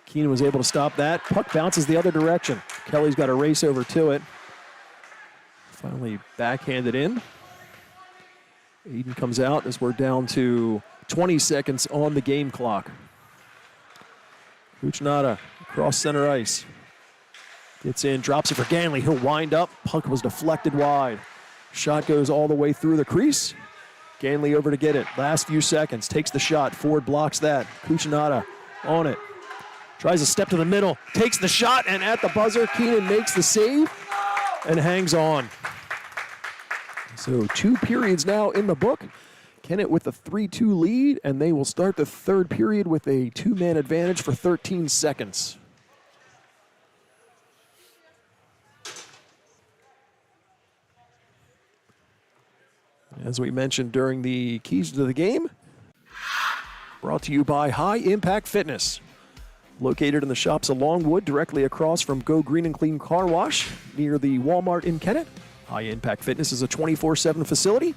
Keenan was able to stop that. Puck bounces the other direction. Kelly's got to race over to it. Finally backhanded in. Aiden comes out as we're down to 20 seconds on the game clock. Kuchnada across center ice. Gets in, drops it for Ganley. He'll wind up. Puck was deflected wide. Shot goes all the way through the crease. Ganley over to get it. Last few seconds. Takes the shot. Ford blocks that. Kuchnada on it. Tries to step to the middle. Takes the shot, and at the buzzer, Keenan makes the save and hangs on. So 2 periods now in the book. Kennett with a 3-2 lead, and they will start the third period with a 2-man advantage for 13 seconds. As we mentioned during the keys to the game, brought to you by High Impact Fitness. Located in the shops of Longwood, directly across from Go Green and Clean Car Wash, near the Walmart in Kennett. High Impact Fitness is a 24/7 facility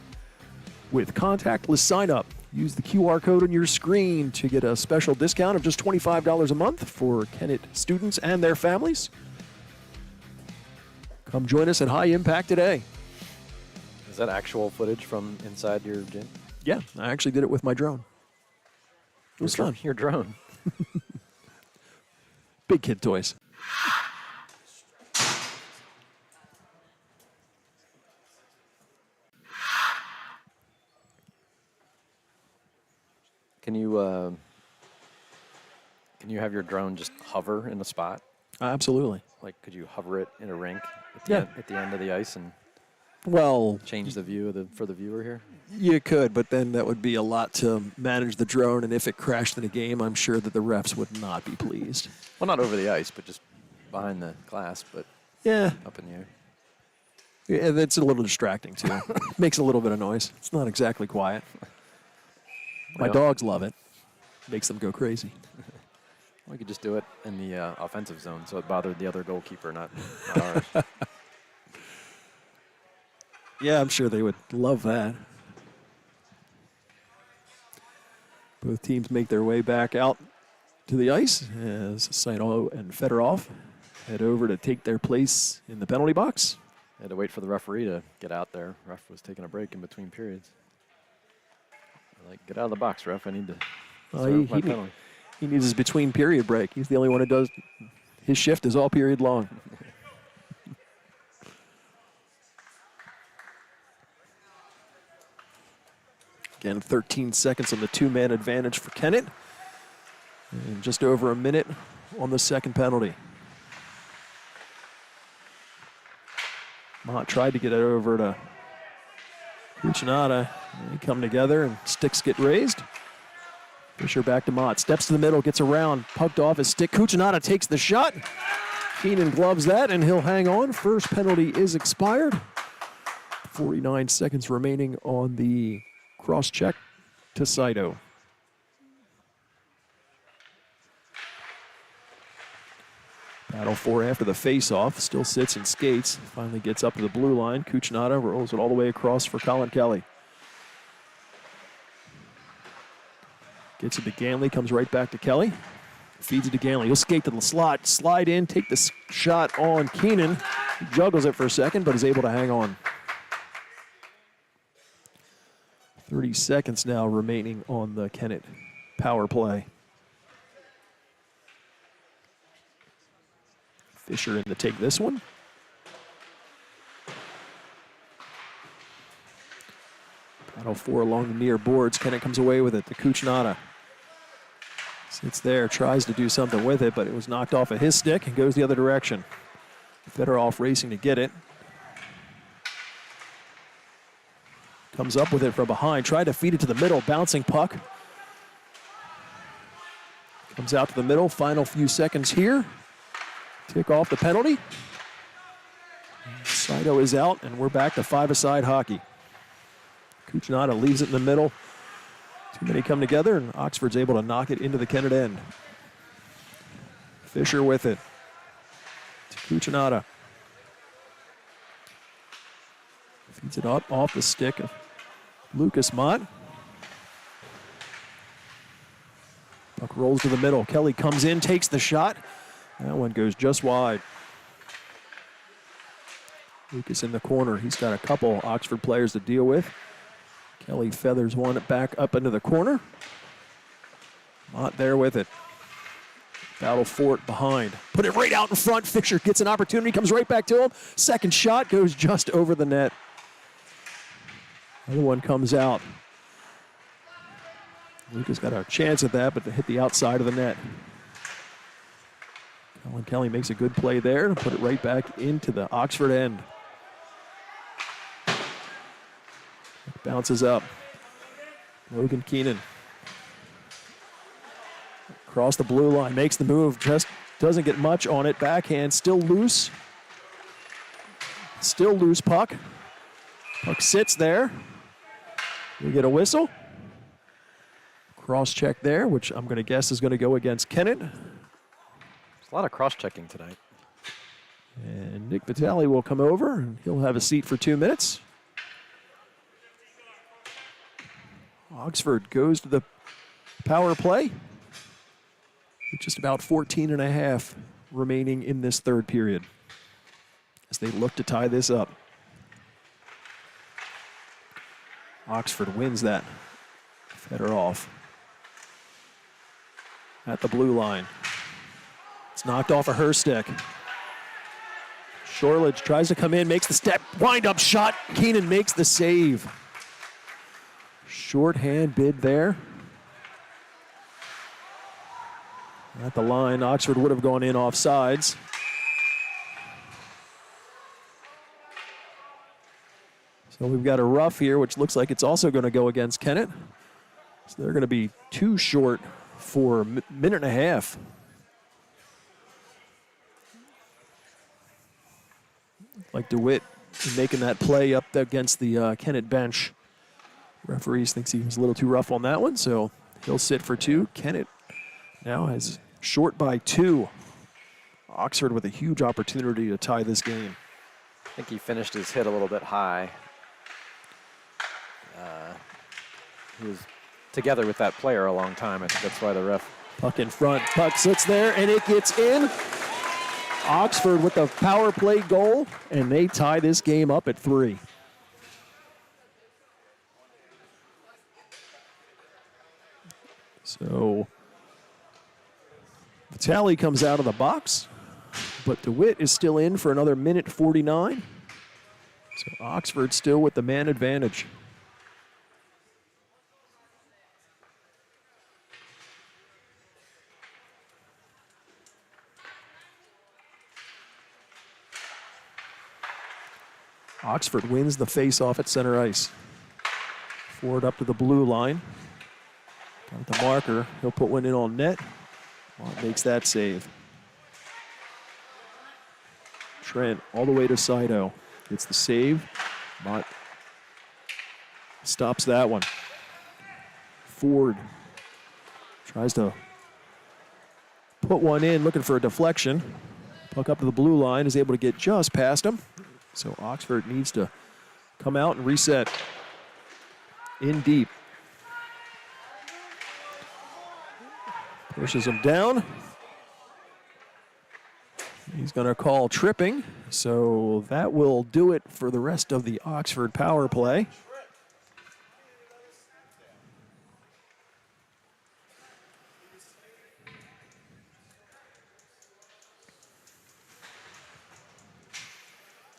with contactless sign-up. Use the QR code on your screen to get a special discount of just $25 a month for Kennett students and their families. Come join us at High Impact today. Is that actual footage from inside your gym? Yeah, I actually did it with my drone. It was fun. Your drone. Big kid toys. Can you have your drone just hover in a spot? Absolutely. Like, could you hover it in a rink at the end of the ice and Well, change the view for the viewer here? you could, but then that would be a lot to manage the drone, and if it crashed in a game, I'm sure that the refs would not be pleased. Well, not over the ice, but just behind the glass, but Yeah, up in the air. yeah, that's a little distracting too. Makes a little bit of noise. It's not exactly quiet. My Well- dogs love it. Makes them go crazy. We could just do it in the offensive zone, so it bothered the other goalkeeper, not ours. Yeah, I'm sure they would love that. Both teams make their way back out to the ice as Saito and Fedorov head over to take their place in the penalty box. Had to wait for the referee to get out there. Ref was taking a break in between periods. Like, get out of the box, ref. I need to serve my penalty. He needs his between period break. He's the only one who does. His shift is all period long. Again, 13 seconds on the two-man advantage for Kennett. And just over a minute on the second penalty. Mott tried to get it over to Cucinotta. They come together and sticks get raised. Fisher back to Mott. Steps to the middle, gets around, pucked off his stick. Cucinotta takes the shot. Keenan gloves that, and he'll hang on. First penalty is expired. 49 seconds remaining on the cross-check to Saito. Battle for after the face-off. Still sits and skates. Finally gets up to the blue line. Cucinotta rolls it all the way across for Colin Kelly. Gets it to Ganley. Comes right back to Kelly. Feeds it to Ganley. He'll skate to the slot. Slide in. Take the shot on Keenan. He juggles it for a second, but is able to hang on. 30 seconds now remaining on the Kennett power play. Fisher in to take this one. Battle for along the near boards. Kennett comes away with it to Cucinotta. Sits there, tries to do something with it, but it was knocked off of his stick and goes the other direction. Fedorov racing to get it. Comes up with it from behind, tried to feed it to the middle, bouncing puck. Comes out to the middle, final few seconds here. Kick off the penalty. Saito is out, and we're back to five-a-side hockey. Cucinotta leaves it in the middle. Too many come together, and Oxford's able to knock it into the Kennett end. Fisher with it. To Cucinotta. Feeds it up off the stick of Lucas Mott. Puck rolls to the middle. Kelly comes in, takes the shot. That one goes just wide. Lucas in the corner. He's got a couple Oxford players to deal with. Kelly feathers one back up into the corner. Mott there with it. Battle for it behind. Put it right out in front. Fisher gets an opportunity, comes right back to him. Second shot goes just over the net. Other one comes out. Lucas got a chance at that, but to hit the outside of the net. Colin Kelly makes a good play there to put it right back into the Oxford end. Bounces up. Logan Keenan. Across the blue line, makes the move, just doesn't get much on it. Backhand, still loose. Still loose puck. Puck sits there. We get a whistle. Cross check there, which I'm going to guess is going to go against Kennett. There's a lot of cross-checking tonight. And Nick Vitale will come over, and he'll have a seat for 2 minutes. Oxford goes to the power play. With just about 14 and a half remaining in this third period as they look to tie this up. Oxford wins that. Fedorov at the blue line. It's knocked off of her stick. Shorledge tries to come in, makes the step, wind-up shot. Keenan makes the save. Shorthand bid there. At the line, Oxford would have gone in offsides. So we've got a rough here, which looks like it's also going to go against Kennett. So they're going to be too short for a minute and a half. Like DeWitt making that play up against the Kennett bench. Referees thinks he was a little too rough on that one, so he'll sit for 2. Kennett now has short by 2. Oxford with a huge opportunity to tie this game. I think he finished his hit a little bit high. He was together with that player a long time. I think that's why the ref. Puck in front. Puck sits there, and it gets in. Oxford with the power play goal, and they tie this game up at 3. So the tally comes out of the box, but DeWitt is still in for another minute 49. So Oxford still with the man advantage. Oxford wins the face-off at center ice. Ford up to the blue line. Got the marker. He'll put one in on net. Mott makes that save. Trent all the way to Saito. Gets the save. Mott stops that one. Ford tries to put one in, looking for a deflection. Puck up to the blue line, is able to get just past him. So Oxford needs to come out and reset in deep. Pushes him down. He's going to call tripping, so that will do it for the rest of the Oxford power play.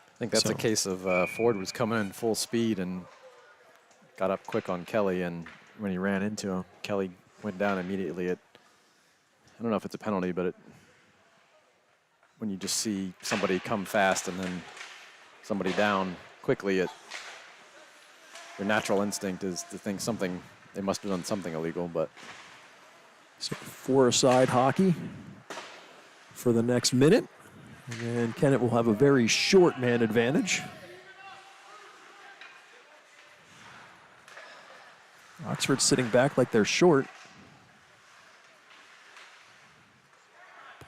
I think that's a case of Ford was coming in full speed and got up quick on Kelly, and when he ran into him, Kelly went down immediately. I don't know if it's a penalty, but when you just see somebody come fast and then somebody down quickly, your natural instinct is to think they must have done something illegal. But so 4-a-side hockey for the next minute. And then Kennett will have a very short man advantage. Oxford sitting back like they're short.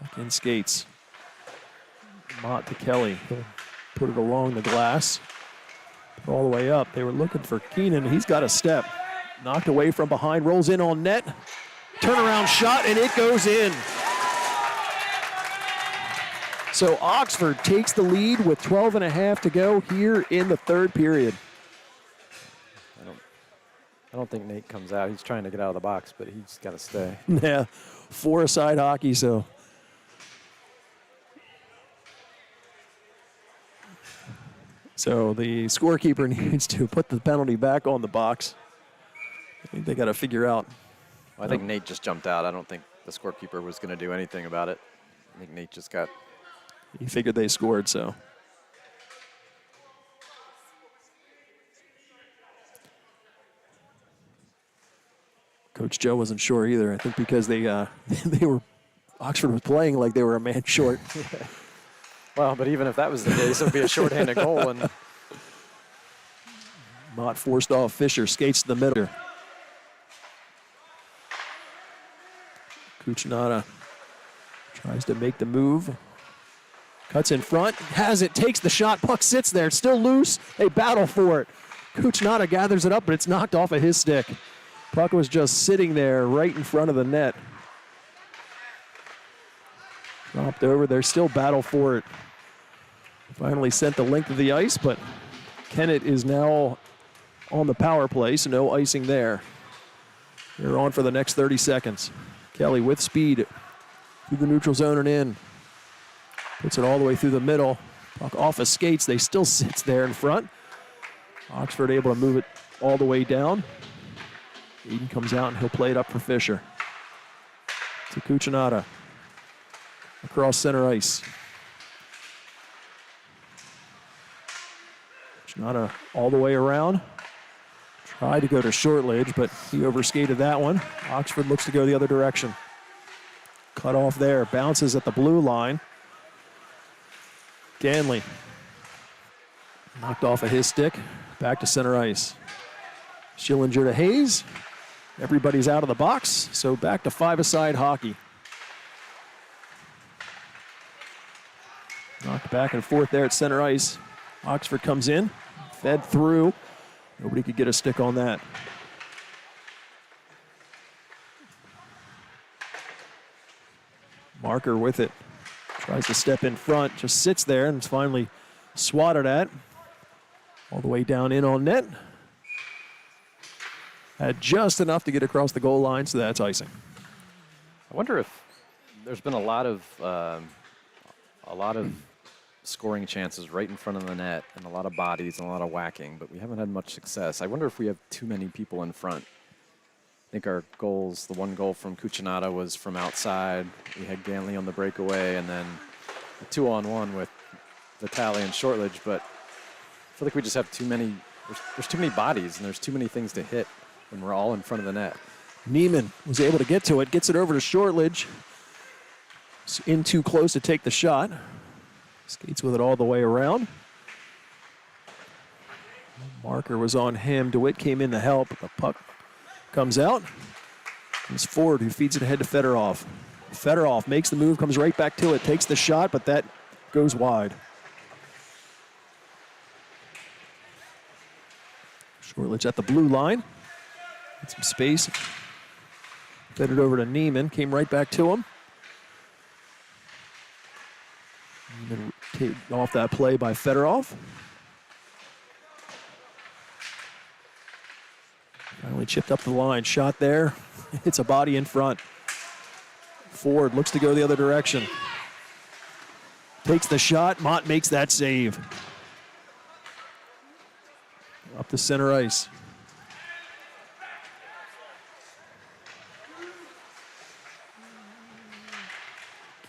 Puck in skates. Mott to Kelly. He'll put it along the glass. Put all the way up. They were looking for Keenan. He's got a step. Knocked away from behind. Rolls in on net. Turnaround shot, and it goes in. So Oxford takes the lead with 12 and a half to go here in the third period. I don't think Nate comes out. He's trying to get out of the box, but he's got to stay. Yeah, 4-a-side hockey, so. So the scorekeeper needs to put the penalty back on the box. I think they got to figure out. Well, I think Nate just jumped out. I don't think the scorekeeper was going to do anything about it. I think Nate just got... He figured they scored, so. Coach Joe wasn't sure either. I think because Oxford was playing like they were a man short. Well, but even if that was the case, it would be a shorthanded goal. And Mott forced off Fisher, skates to the middle. Cucinotta tries to make the move. Cuts in front, has it, takes the shot, puck sits there, it's still loose. They battle for it. Cucinotta gathers it up, but it's knocked off of his stick. Puck was just sitting there right in front of the net. Dropped over, there's still battle for it. Finally sent the length of the ice, but Kennett is now on the power play, so no icing there. They're on for the next 30 seconds. Kelly with speed through the neutral zone and in. Puts it all the way through the middle. Puck off of skates. They still sits there in front. Oxford able to move it all the way down. Eden comes out and he'll play it up for Fisher. To Cucinotta. Across center ice. Cucinotta all the way around. Tried to go to Shortledge, but he overskated that one. Oxford looks to go the other direction. Cut off there. Bounces at the blue line. Ganley knocked off of his stick, back to center ice. Schillinger to Hayes. Everybody's out of the box, so back to 5-a-side hockey. Knocked back and forth there at center ice. Oxford comes in, fed through. Nobody could get a stick on that. Marker with it. Tries to step in front, just sits there and is finally swatted at. All the way down in on net. Had just enough to get across the goal line, so that's icing. I wonder if there's been a lot of scoring chances right in front of the net and a lot of bodies and a lot of whacking, but we haven't had much success. I wonder if we have too many people in front. I think our goals, the one goal from Cucinotta was from outside. We had Ganley on the breakaway, and then a 2-on-1 with Vitale and Shortledge. But feel like we just have too many, there's too many bodies and there's too many things to hit when we're all in front of the net. Neiman was able to get to it, gets it over to Shortledge. It's in too close to take the shot. Skates with it all the way around. Marker was on him. DeWitt came in to help. The puck comes out. It's Ford who feeds it ahead to Fedorov. Fedorov makes the move, comes right back to it, takes the shot, but that goes wide. Shortledge at the blue line. Get some space. Fed it over to Neiman. Came right back to him. Neiman taken off that play by Fedorov. Finally chipped up the line. Shot there. It's a body in front. Ford looks to go the other direction. Takes the shot. Mott makes that save. Up the center ice.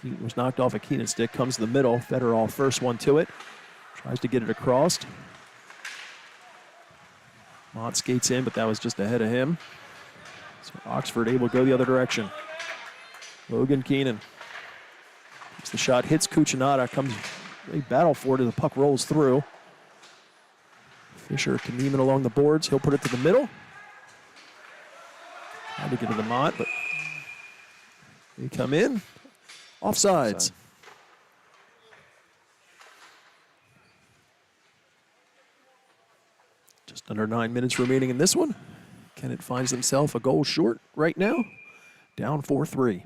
Keaton was knocked off a Keenan stick. Comes to the middle. Fedorov first one to it. Tries to get it across. Mott skates in, but that was just ahead of him. So Oxford able to go the other direction. Logan Keenan. The shot hits Cucinotta, comes, they battle for it as the puck rolls through. Fisher to Neiman along the boards. He'll put it to the middle. Trying to get to the Mott, but they come in. Offsides. Just under 9 minutes remaining in this one. Kennett finds himself a goal short right now. Down 4-3.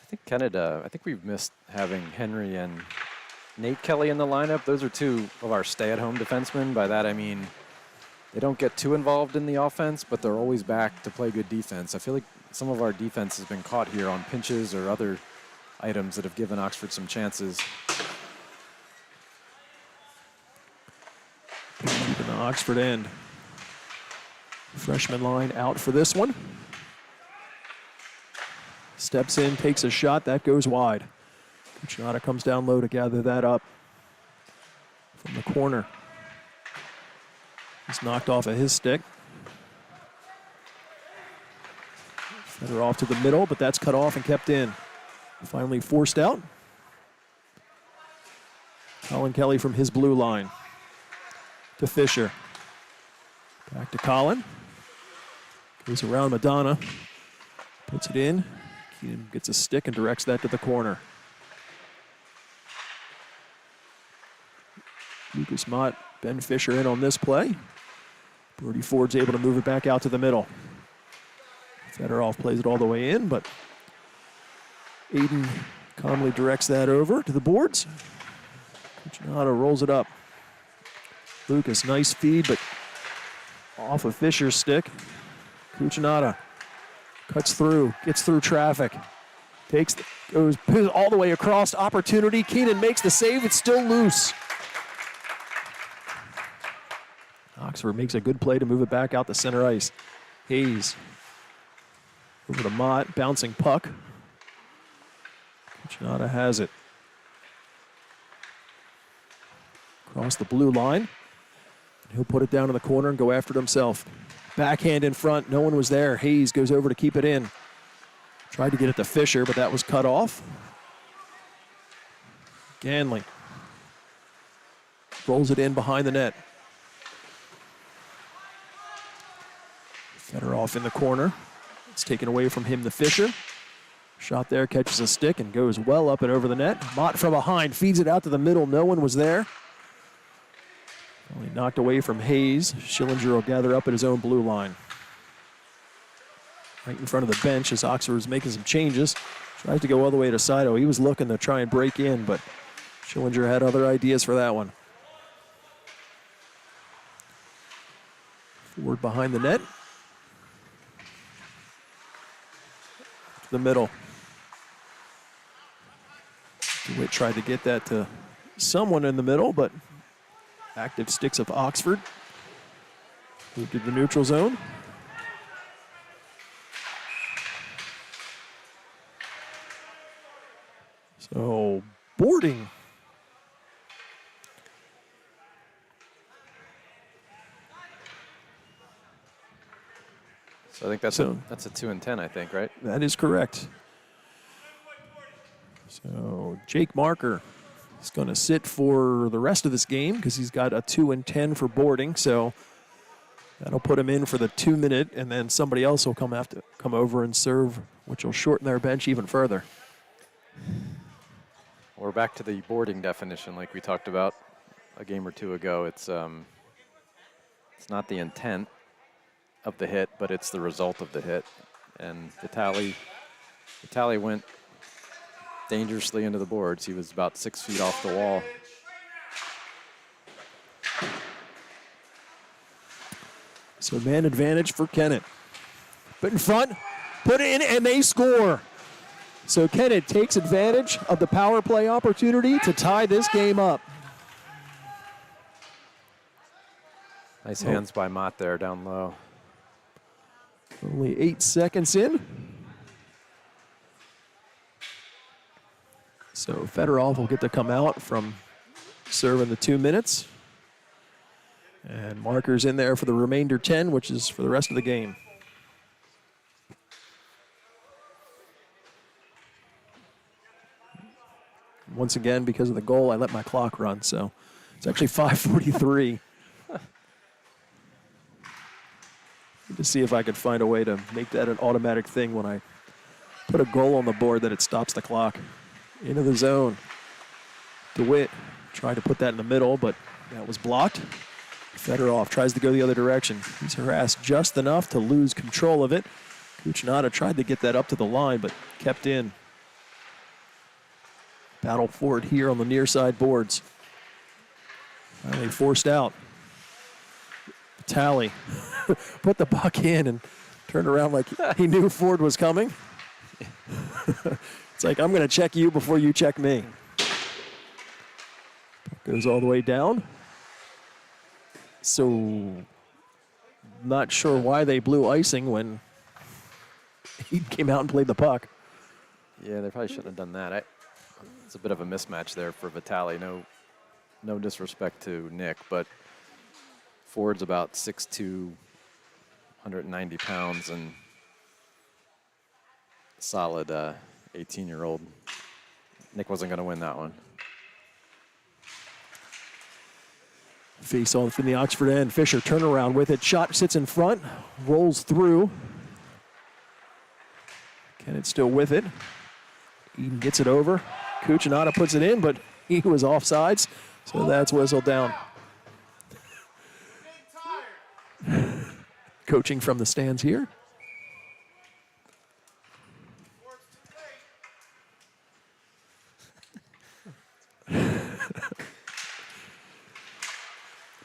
I think Kennett, I think we've missed having Henry and Nate Kelly in the lineup. Those are two of our stay-at-home defensemen. By that I mean they don't get too involved in the offense, but they're always back to play good defense. I feel like some of our defense has been caught here on pinches or other items that have given Oxford some chances. Keeping the Oxford end. Freshman line out for this one. Steps in, takes a shot, that goes wide. Cucinotta comes down low to gather that up from the corner. He's knocked off of his stick. Fedorov to the middle, but that's cut off and kept in. Finally forced out. Colin Kelly from his blue line. To Fisher. Back to Colin. Goes around Madonna. Puts it in. Keenan gets a stick and directs that to the corner. Lucas Mott, Ben Fisher in on this play. Brody Ford's able to move it back out to the middle. Fedorov plays it all the way in, but Aiden calmly directs that over to the boards. Cucinotta rolls it up. Lucas, nice feed, but off of Fisher's stick. Cucinotta cuts through, gets through traffic. Goes all the way across, opportunity. Keenan makes the save, it's still loose. Oxford makes a good play to move it back out the center ice. Hayes over to Mott, bouncing puck. Cucinotta has it. Across the blue line. He'll put it down in the corner and go after it himself. Backhand in front, no one was there. Hayes goes over to keep it in. Tried to get it to Fisher, but that was cut off. Ganley rolls it in behind the net. Fedorov in the corner. It's taken away from him to Fisher. Shot there, catches a stick and goes well up and over the net. Mott from behind feeds it out to the middle. No one was there. Only knocked away from Hayes. Schillinger will gather up at his own blue line. Right in front of the bench as Oxford is making some changes. Tries to go all the way to Saito. He was looking to try and break in, but Schillinger had other ideas for that one. Ford behind the net. To the middle. DeWitt tried to get that to someone in the middle, but active sticks of Oxford. Moved to the neutral zone. So boarding So I think that's a 2 and 10, I think, right? That is correct. So Jake Marker is going to sit for the rest of this game because he's got a 2 and 10 for boarding. So that'll put him in for the 2 minute, and then somebody else will come over and serve, which will shorten their bench even further. We're back to the boarding definition like we talked about a game or two ago. It's not the intent of the hit, but it's the result of the hit. And Vitali went dangerously into the boards. He was about 6 feet off the wall. So man advantage for Kennett. But in front, put it in, and they score. So Kennett takes advantage of the power play opportunity to tie this game up. Nice hands by Mott there down low. Only 8 seconds in. So Fedorov will get to come out from serving the 2 minutes. And Marker's in there for the remainder 10, which is for the rest of the game. Once again, because of the goal, I let my clock run, so it's actually 5:43. To see if I could find a way to make that an automatic thing when I put a goal on the board that it stops the clock. Into the zone. DeWitt tried to put that in the middle, but that was blocked. Fedorov tries to go the other direction. He's harassed just enough to lose control of it. Kuchinada tried to get that up to the line, but kept in. Battle for it here on the near side boards. Finally forced out. Tally put the puck in and turned around like he knew Ford was coming. It's like, I'm going to check you before you check me. Puck goes all the way down. So, not sure why they blew icing when he came out and played the puck. Yeah, they probably shouldn't have done that. It's a bit of a mismatch there for Vitali. No disrespect to Nick, but Ford's about 6'2", 190 pounds, and solid 18-year-old. Nick wasn't going to win that one. Face on from the Oxford end. Fisher turnaround with it. Shot sits in front, rolls through. Kennett still with it. Eden gets it over. Kuchinada puts it in, but he was offsides, so that's whistled down. Coaching from the stands here.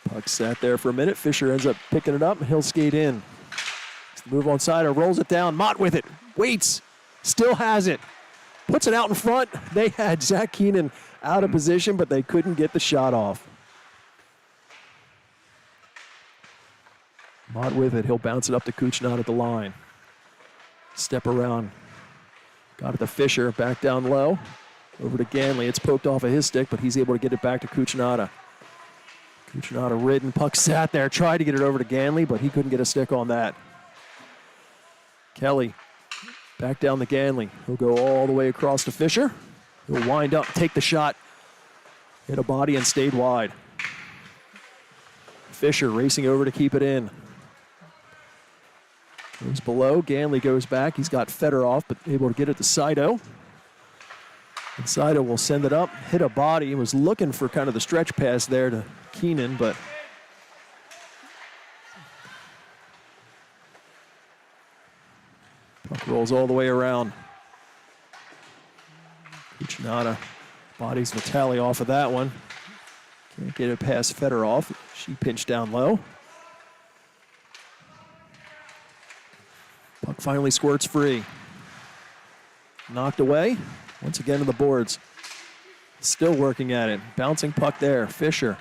Puck sat there for a minute. Fisher ends up picking it up. He'll skate in. Move on side or rolls it down. Mott with it. Waits. Still has it. Puts it out in front. They had Zach Keenan out of position, but they couldn't get the shot off. Mott with it. He'll bounce it up to Kuchinada at the line. Step around. Got it to Fisher. Back down low. Over to Ganley. It's poked off of his stick, but he's able to get it back to Kuchinada. Kuchinada ridden. Puck sat there. Tried to get it over to Ganley, but he couldn't get a stick on that. Kelly back down to Ganley. He'll go all the way across to Fisher. He'll wind up, take the shot. Hit a body and stayed wide. Fisher racing over to keep it in. Goes below. Ganley goes back. He's got Fedorov, but able to get it to Saito. And Saito will send it up. Hit a body. He was looking for kind of the stretch pass there to Keenan, but puck rolls all the way around. Kuchinada bodies Vitali off of that one. Can't get it past Fedorov. She pinched down low. Puck finally squirts free. Knocked away. Once again to the boards. Still working at it. Bouncing puck there. Fisher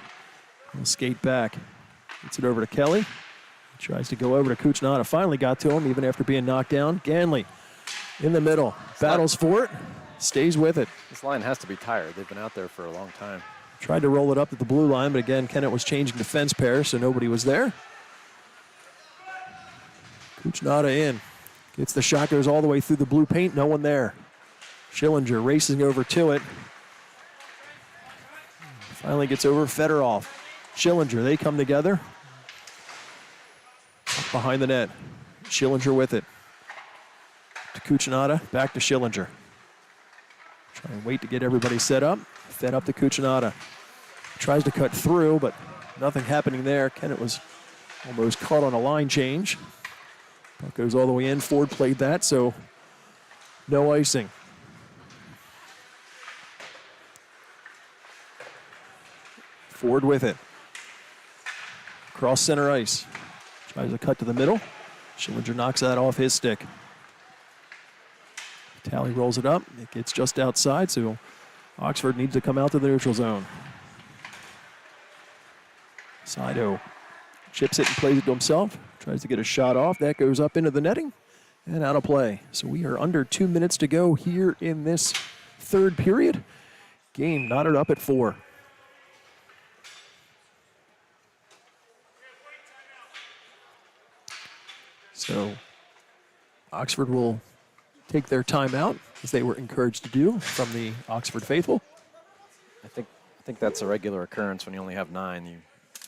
will skate back. Gets it over to Kelly. Tries to go over to Kuchinada. Finally got to him even after being knocked down. Ganley in the middle. Battles for it. Stays with it. This line has to be tired. They've been out there for a long time. Tried to roll it up at the blue line, but again, Kennett was changing defense pair, so nobody was there. Kuchnada in. Gets the shot, goes all the way through the blue paint. No one there. Schillinger racing over to it. Finally gets over Fedorov. Schillinger, they come together. Behind the net. Schillinger with it. To Kuchnada, back to Schillinger. Try and wait to get everybody set up. Fed up to Kuchnada. Tries to cut through, but nothing happening there. Kennett was almost caught on a line change. Puck goes all the way in. Ford played that, so no icing. Ford with it. Cross center ice. Tries to cut to the middle. Schillinger knocks that off his stick. Talley rolls it up. It gets just outside, so Oxford needs to come out to the neutral zone. Sido chips it and plays it to himself. Tries to get a shot off. That goes up into the netting and out of play. So we are under 2 minutes to go here in this third period. Game knotted up at 4. So Oxford will take their timeout, as they were encouraged to do from the Oxford faithful. I think that's a regular occurrence when you only have 9. You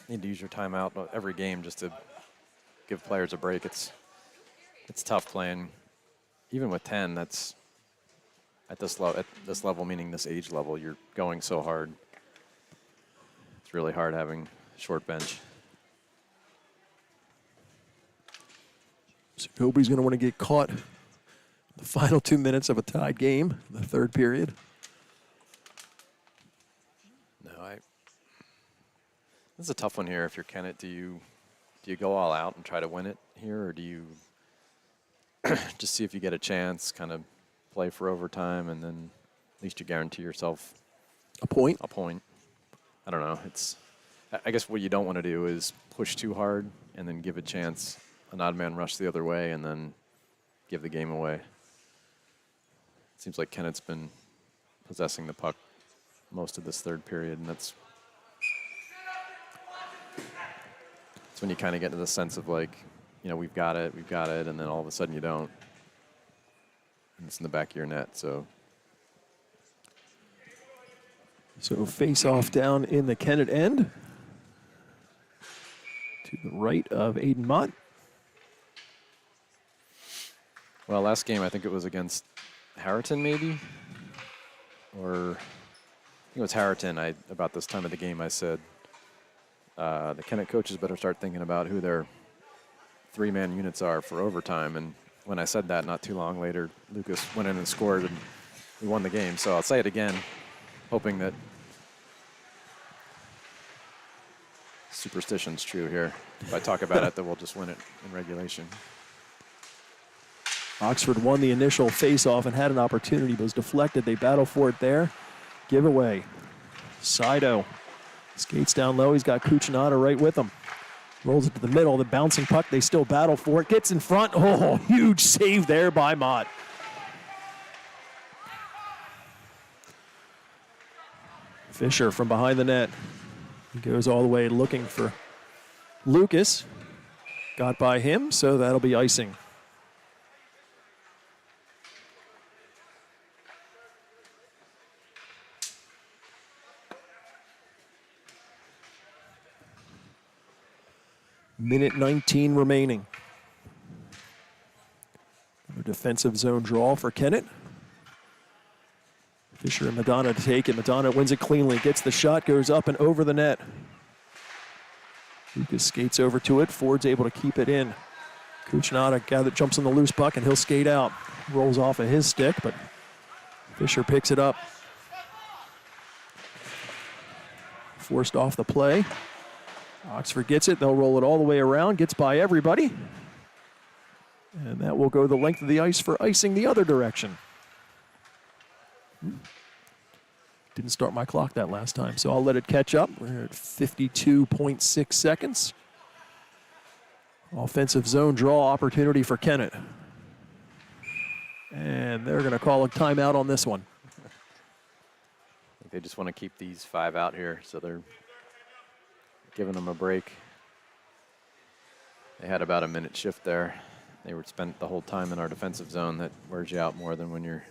need to use your timeout every game just to give players a break. It's tough playing, even with 10. That's at this level, meaning this age level, you're going so hard. It's really hard having a short bench. So nobody's going to want to get caught in the final 2 minutes of a tied game, the third period. No, this is a tough one here. If you're Kennett, do you go all out and try to win it here, or do you just see if you get a chance, kind of play for overtime, and then at least you guarantee yourself a point? A point. I don't know. I guess what you don't want to do is push too hard and then give a chance, an odd man rush the other way, and then give the game away. It seems like Kennett's been possessing the puck most of this third period, and that's when you kind of get into the sense of like, we've got it, and then all of a sudden you don't. And it's in the back of your net, so. So face off down in the Kennett end. To the right of Aiden Mott. Well, last game, I think it was against Harriton, maybe? Or I think it was Harriton. About this time of the game, I said, the Kennett coaches better start thinking about who their 3-man units are for overtime. And when I said that, not too long later, Lucas went in and scored, and we won the game. So I'll say it again, hoping that superstition's true here. If I talk about it, then we'll just win it in regulation. Oxford won the initial face-off and had an opportunity, but was deflected. They battle for it there. Giveaway. Sido skates down low. He's got Kuchnada right with him. Rolls it to the middle. The bouncing puck, they still battle for it. Gets in front. Oh, huge save there by Mott. Fisher from behind the net. He goes all the way looking for Lucas. Got by him, so that'll be icing. Minute 19 remaining. A defensive zone draw for Kennett. Fisher and Madonna to take it. Madonna wins it cleanly, gets the shot, goes up and over the net. Lucas skates over to it. Ford's able to keep it in. Kuchnada jumps on the loose puck, and he'll skate out. Rolls off of his stick, but Fisher picks it up. Forced off the play. Oxford gets it. They'll roll it all the way around. Gets by everybody. And that will go the length of the ice for icing the other direction. Didn't start my clock that last time, so I'll let it catch up. We're at 52.6 seconds. Offensive zone draw opportunity for Kennett. And they're going to call a timeout on this one. I think they just want to keep these 5 out here, so they're giving them a break. They had about a minute shift there. they were spent the whole time in our defensive zone. That wears you out more than when you're.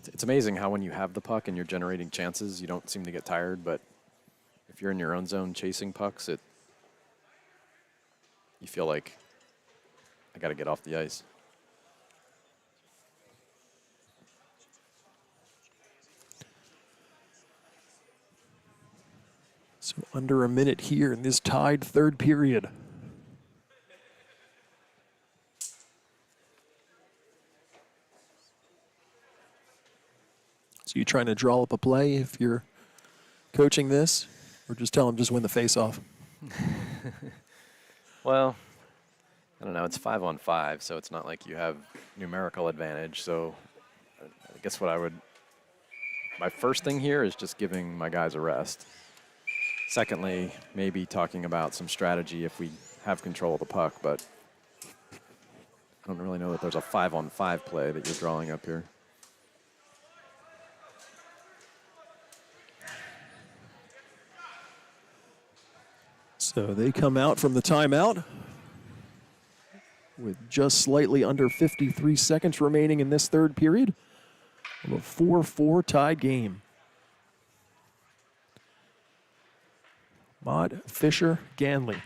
It's amazing how when you have the puck and you're generating chances, you don't seem to get tired. But if you're in your own zone chasing pucks, you feel like I got to get off the ice. So under a minute here in this tied third period. So you trying to draw up a play if you're coaching this, or just tell them just win the face-off? Well, I don't know. It's 5-on-5, so it's not like you have numerical advantage. So I guess my first thing here is just giving my guys a rest. Secondly, maybe talking about some strategy if we have control of the puck, but I don't really know that there's a 5-on-5 play that you're drawing up here. So they come out from the timeout with just slightly under 53 seconds remaining in this third period of a 4-4 tied game. Mott, Fisher, Ganley.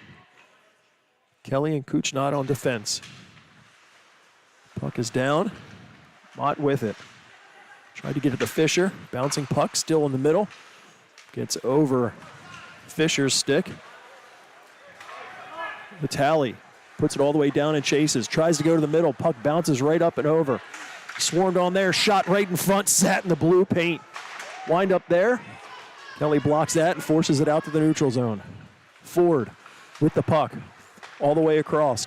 Kelly and Kuchnot on defense. Puck is down. Mott with it. Tried to get it to Fisher. Bouncing puck still in the middle. Gets over Fisher's stick. Vitale puts it all the way down and chases. Tries to go to the middle. Puck bounces right up and over. Swarmed on there. Shot right in front. Sat in the blue paint. Wind up there. Kelly blocks that and forces it out to the neutral zone. Ford with the puck all the way across.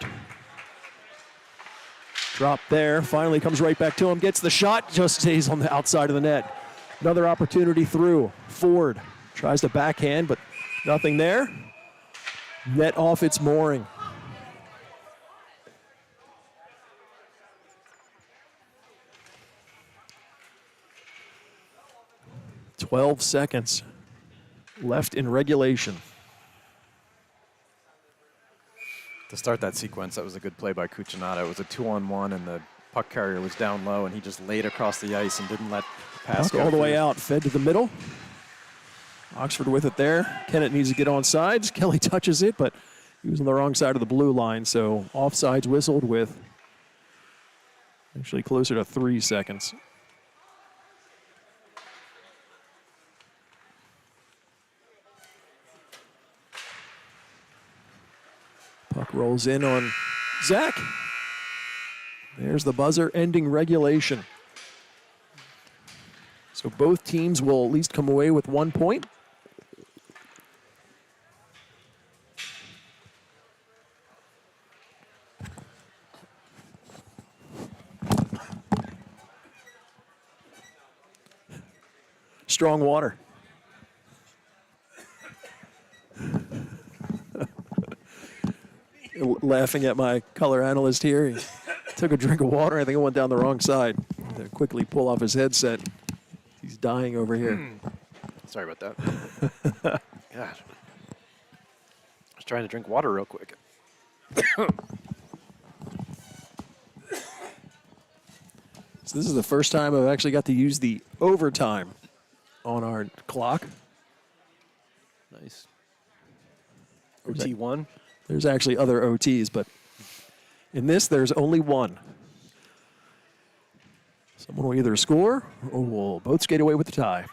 Drop there. Finally comes right back to him. Gets the shot. Just stays on the outside of the net. Another opportunity through. Ford tries to backhand, but nothing there. Net off its mooring. "12 seconds left in regulation." To start that sequence, that was a good play by Kuchnot. It was a 2-on-1, and the puck carrier was down low, and he just laid across the ice and didn't let the pass Puck go all the through. way out, fed to the middle. Oxford with it there. Kennett needs to get on sides. Kelly touches it, but he was on the wrong side of the blue line, so offsides whistled with actually closer to 3 seconds. Puck rolls in on Zach. There's the buzzer ending regulation. So both teams will at least come away with 1 point. Strong water. Laughing at my color analyst here. He took a drink of water. I think it went down the wrong side. Had to quickly pull off his headset. He's dying over here. Sorry about that. God. I was trying to drink water real quick. So this is the first time I've actually got to use the overtime on our clock. Nice. OT1. There's actually other OTs, but in this, there's only one. Someone will either score or we'll both skate away with the tie.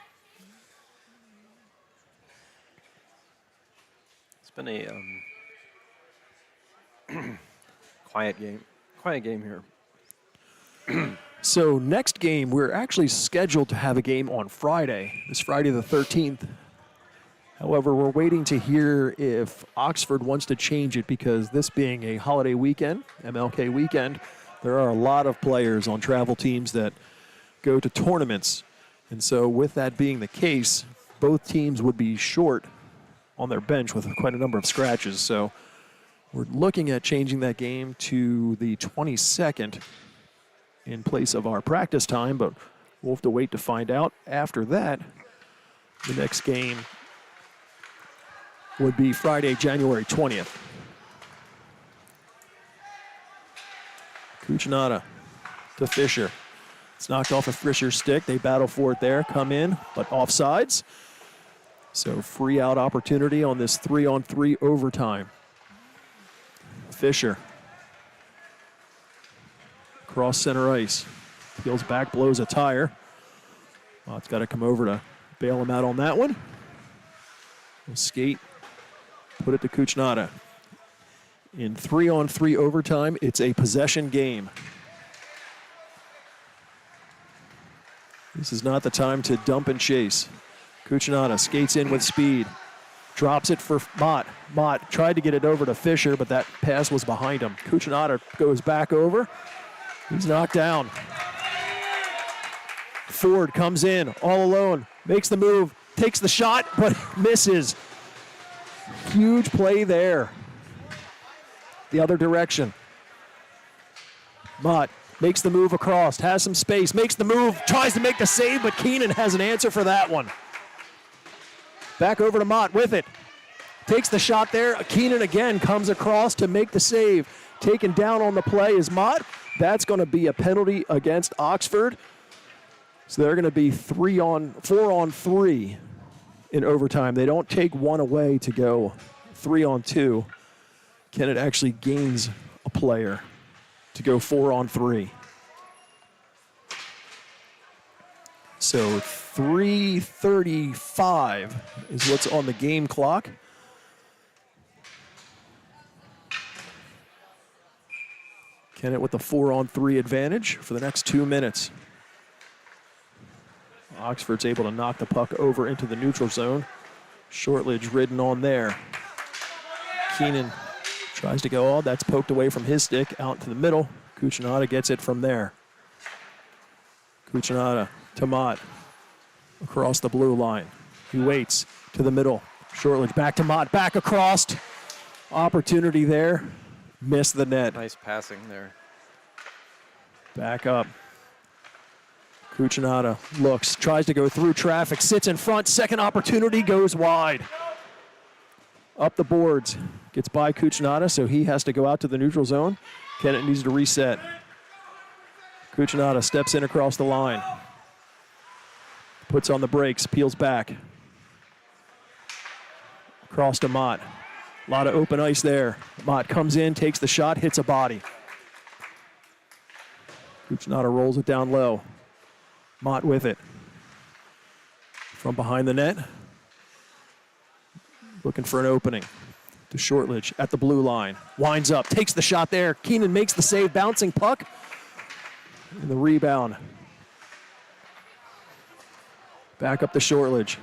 It's been a quiet game. Quiet game here. So next game, we're actually scheduled to have a game on Friday, this Friday the 13th. However, we're waiting to hear if Oxford wants to change it because this being a holiday weekend, MLK weekend, there are a lot of players on travel teams that go to tournaments. And so with that being the case, both teams would be short on their bench with quite a number of scratches. So we're looking at changing that game to the 22nd in place of our practice time, but we'll have to wait to find out. After that, the next game would be Friday, January 20th. Cucinotta to Fisher. It's knocked off of Fisher's stick. They battle for it there, come in, but offsides. So free out opportunity on this 3-on-3 overtime. Fisher. Cross center ice. Peels back, blows a tire. Mott's got to come over to bail him out on that one. He'll skate, put it to Cucinotta. In 3-on-3 overtime, it's a possession game. This is not the time to dump and chase. Cucinotta skates in with speed. Drops it for Mott. Mott tried to get it over to Fisher, but that pass was behind him. Cucinotta goes back over. He's knocked down. Ford comes in all alone, makes the move, takes the shot, but misses. Huge play there. The other direction. Mott makes the move across, has some space, makes the move, tries to make the save, but Keenan has an answer for that one. Back over to Mott with it. Takes the shot there. Keenan again comes across to make the save. Taken down on the play is Mott. That's going to be a penalty against Oxford. So they're going to be 4-on-3 in overtime. They don't take one away to go 3-on-2. Kennett actually gains a player to go 4-on-3. So 3:35 is what's on the game clock. Kennett with the 4-on-3 advantage for the next 2 minutes. Oxford's able to knock the puck over into the neutral zone. Shortledge ridden on there. Keenan tries to go on. That's poked away from his stick out to the middle. Cucinotta gets it from there. Cucinotta to Mott. Across the blue line. He waits to the middle. Shortledge back to Mott. Back across. Opportunity there. Missed the net. Nice passing there. Back up. Cucinotta looks, tries to go through traffic, sits in front. Second opportunity, goes wide. Up the boards. Gets by Cucinotta, so he has to go out to the neutral zone. Kennett needs to reset. Cucinotta steps in across the line. Puts on the brakes, peels back. Across to Mott. A lot of open ice there. Mott comes in, takes the shot, hits a body. Cucinotta rolls it down low. Mott with it. From behind the net. Looking for an opening. To Shortledge at the blue line. Winds up, takes the shot there. Keenan makes the save, bouncing puck. And the rebound. Back up to Shortledge.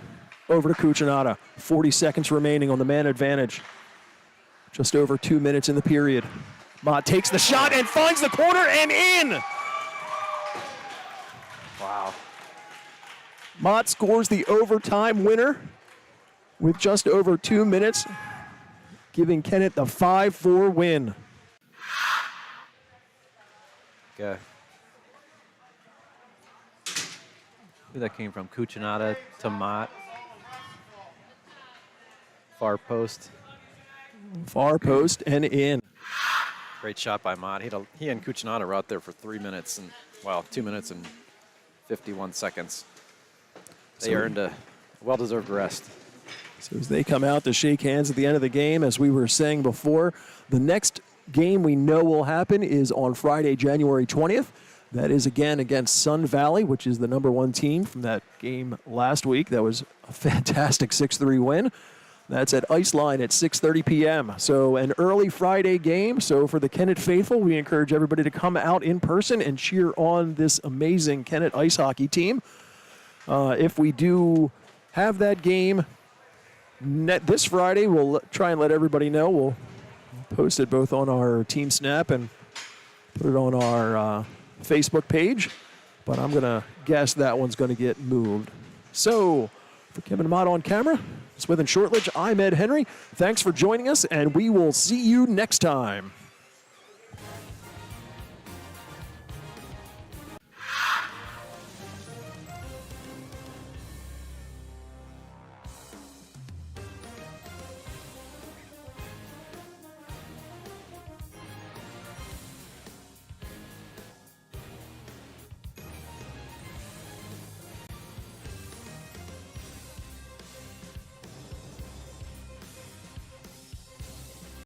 Over to Cucinotta. 40 seconds remaining on the man advantage. Just over 2 minutes in the period. Mott takes the shot and finds the corner and in! Wow. Mott scores the overtime winner with just over 2 minutes, giving Kennett the 5-4 win. Okay. Who that came from? Cucinotta to Mott. Far post. Far post and in. Great shot by Mott. He and Cucinotta were out there for 3 minutes and, well, 2 minutes and 51 seconds. They earned a well-deserved rest. So as they come out to shake hands at the end of the game, as we were saying before, the next game we know will happen is on Friday, January 20th. That is again against Sun Valley, which is the #1 team from that game last week. That was a fantastic 6-3 win. That's at Iceline at 6:30 p.m. So an early Friday game. So for the Kennett faithful, we encourage everybody to come out in person and cheer on this amazing Kennett ice hockey team. If we do have that game this Friday, we'll try and let everybody know. We'll post it both on our Team Snap and put it on our Facebook page. But I'm going to guess that one's going to get moved. So for Kevin Mott on camera, Smith and Shortledge, I'm Ed Henry. Thanks for joining us, and we will see you next time.